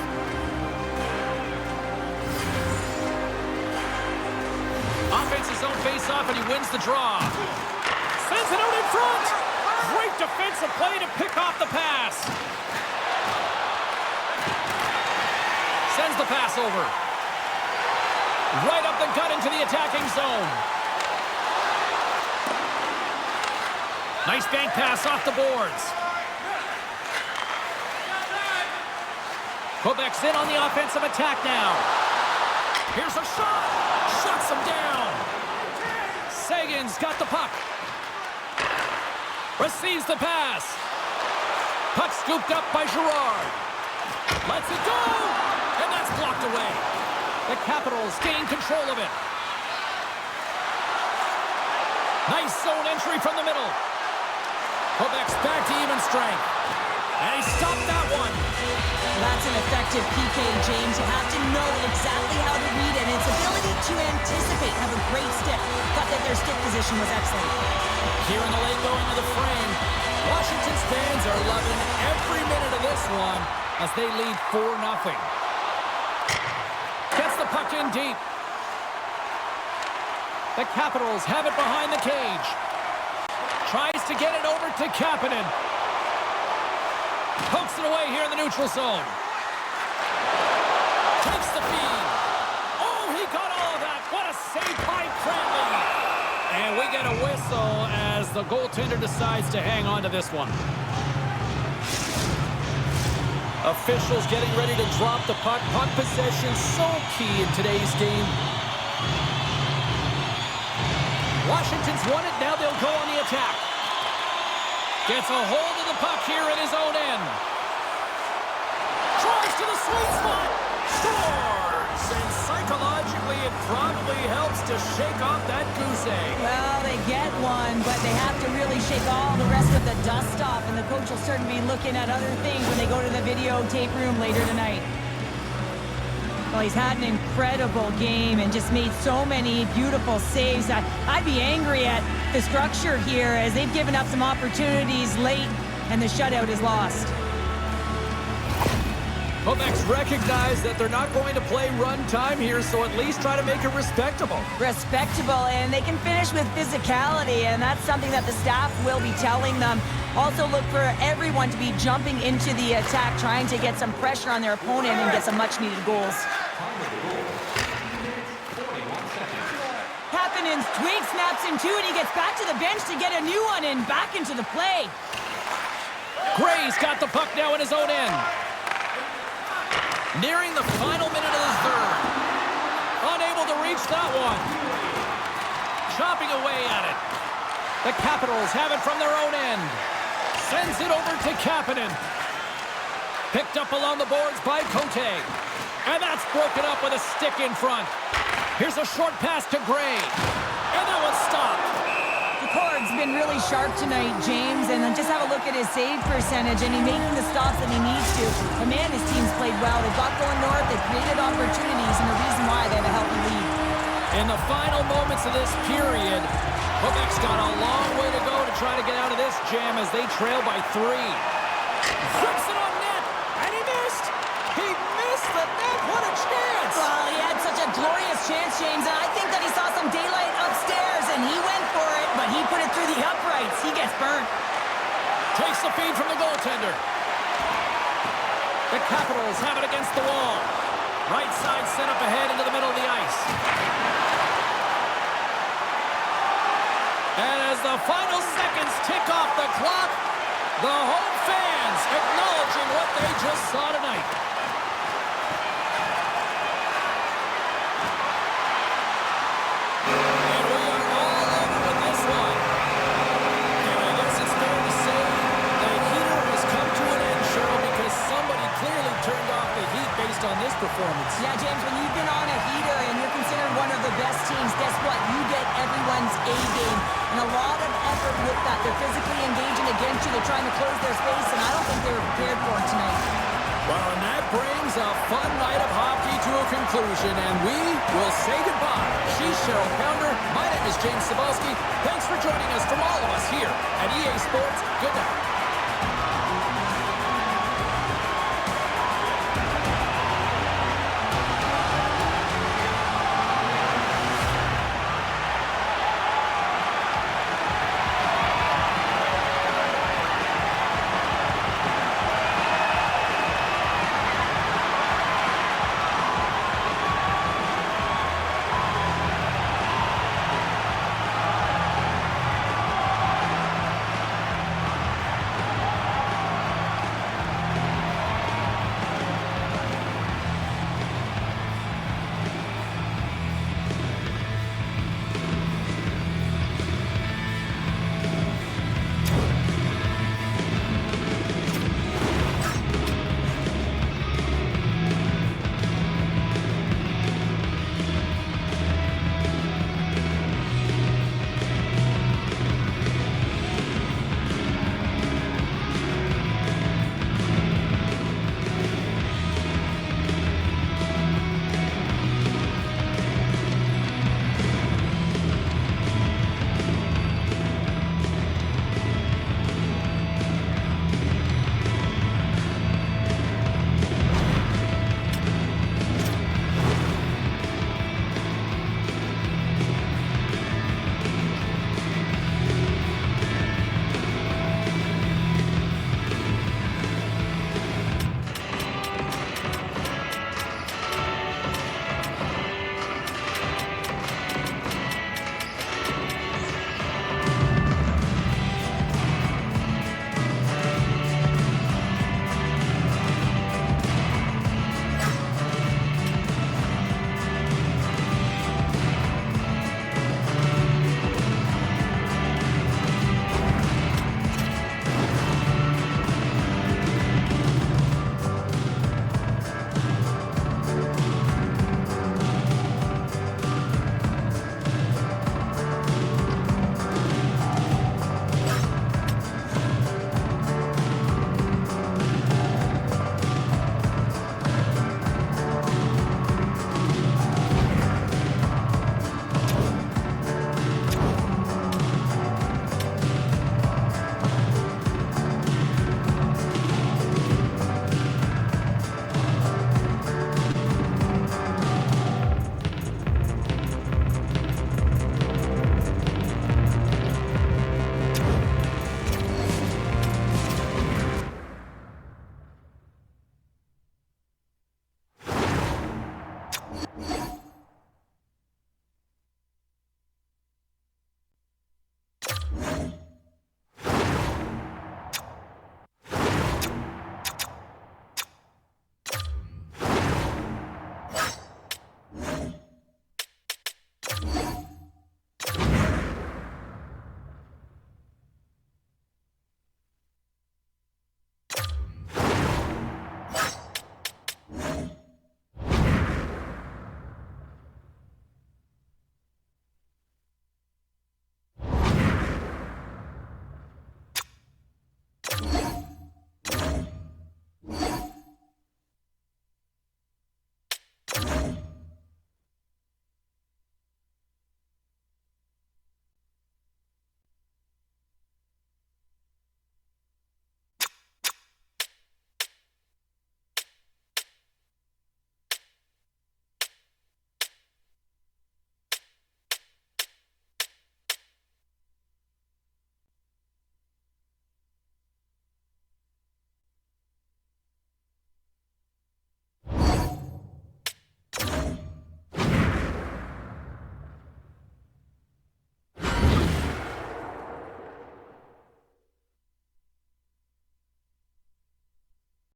Offense's own face-off, and he wins the draw. Sends it out in front. Great defensive play to pick off the pass. Sends the pass over. Right up the gut into the attacking zone. Nice bank pass off the boards. Quebec's in on the offensive attack now. Here's a shot. Shuts him down. Sagan's got the puck. Receives the pass. Puck scooped up by Girard. Lets it go. And that's blocked away. The Capitals gain control of it. Nice zone entry from the middle. Quebec's back to even strength. And he stopped that one. That's an effective PK, James. You have to know exactly how to read it. And its ability to anticipate, have a great stick. Thought that their stick position was excellent. Here in the late going to the frame, Washington's fans are loving every minute of this one as they lead 4-0. Gets the puck in deep. The Capitals have it behind the cage. Tries to get it over to Kapanen. Pokes it away here in the neutral zone. Takes the feed. Oh, he got all of that. What a save by Cranley. And we get a whistle as the goaltender decides to hang on to this one. Officials getting ready to drop the puck. Puck possession so key in today's game. Washington's won it. Now they'll go on the attack. Gets a hold of the puck here at his own end. Tries to the sweet spot. Scores! And psychologically, it probably helps to shake off that goose egg. Well, they get one, but they have to really shake all the rest of the dust off, and the coach will certainly be looking at other things when they go to the videotape room later tonight. Well, he's had an incredible game and just made so many beautiful saves. I'd be angry at the structure here as they've given up some opportunities late, and the shutout is lost. Quebec's recognized that they're not going to play run time here, so at least try to make it respectable. Respectable, and they can finish with physicality, and that's something that the staff will be telling them. Also look for everyone to be jumping into the attack, trying to get some pressure on their opponent and get some much-needed goals. Kapanen's twig snaps in two, and he gets back to the bench to get a new one and back into the play. Gray's got the puck now in his own end. Nearing the final minute of the third. Unable to reach that one. Chopping away at it. The Capitals have it from their own end. Sends it over to Kapanen. Picked up along the boards by Cote. And that's broken up with a stick in front. Here's a short pass to Gray. And that one's stopped. The cord's been really sharp tonight, James, and then just have a look at his save percentage, and he's making the stops that he needs to. But man, his team's played well. They've got going north, they've created opportunities, and the reason why they have a healthy lead. In the final moments of this period, Quebec's got a long way to go to try to get out of this jam as they trail by 3. Flips it on net, and he missed! He missed the net! What a chance! Well, he had such a glorious chance, James, and I think that he saw some daylight upstairs, and he went for it, but he put it through the uprights. He gets burnt. Takes the feed from the goaltender. The Capitals have it against the wall. Right side set up ahead into the middle of the ice. And as the final seconds tick off the clock, the home fans acknowledging what they just saw tonight. And we are all over with this one. And I guess it's fair to say the heater has come to an end, Cheryl, because somebody clearly turned off the heat based on this performance. Yeah, James, when you've been on a heater and you're considered one of the best teams, guess what? You get everyone's A game. And a lot of effort with that. They're physically engaging against you. They're trying to close their space, and I don't think they were prepared for it tonight. Well, and that brings a fun night of hockey to a conclusion, and we will say goodbye. She's Cheryl Pounder. My name is James Cybulski. Thanks for joining us from all of us here at EA Sports. Good night.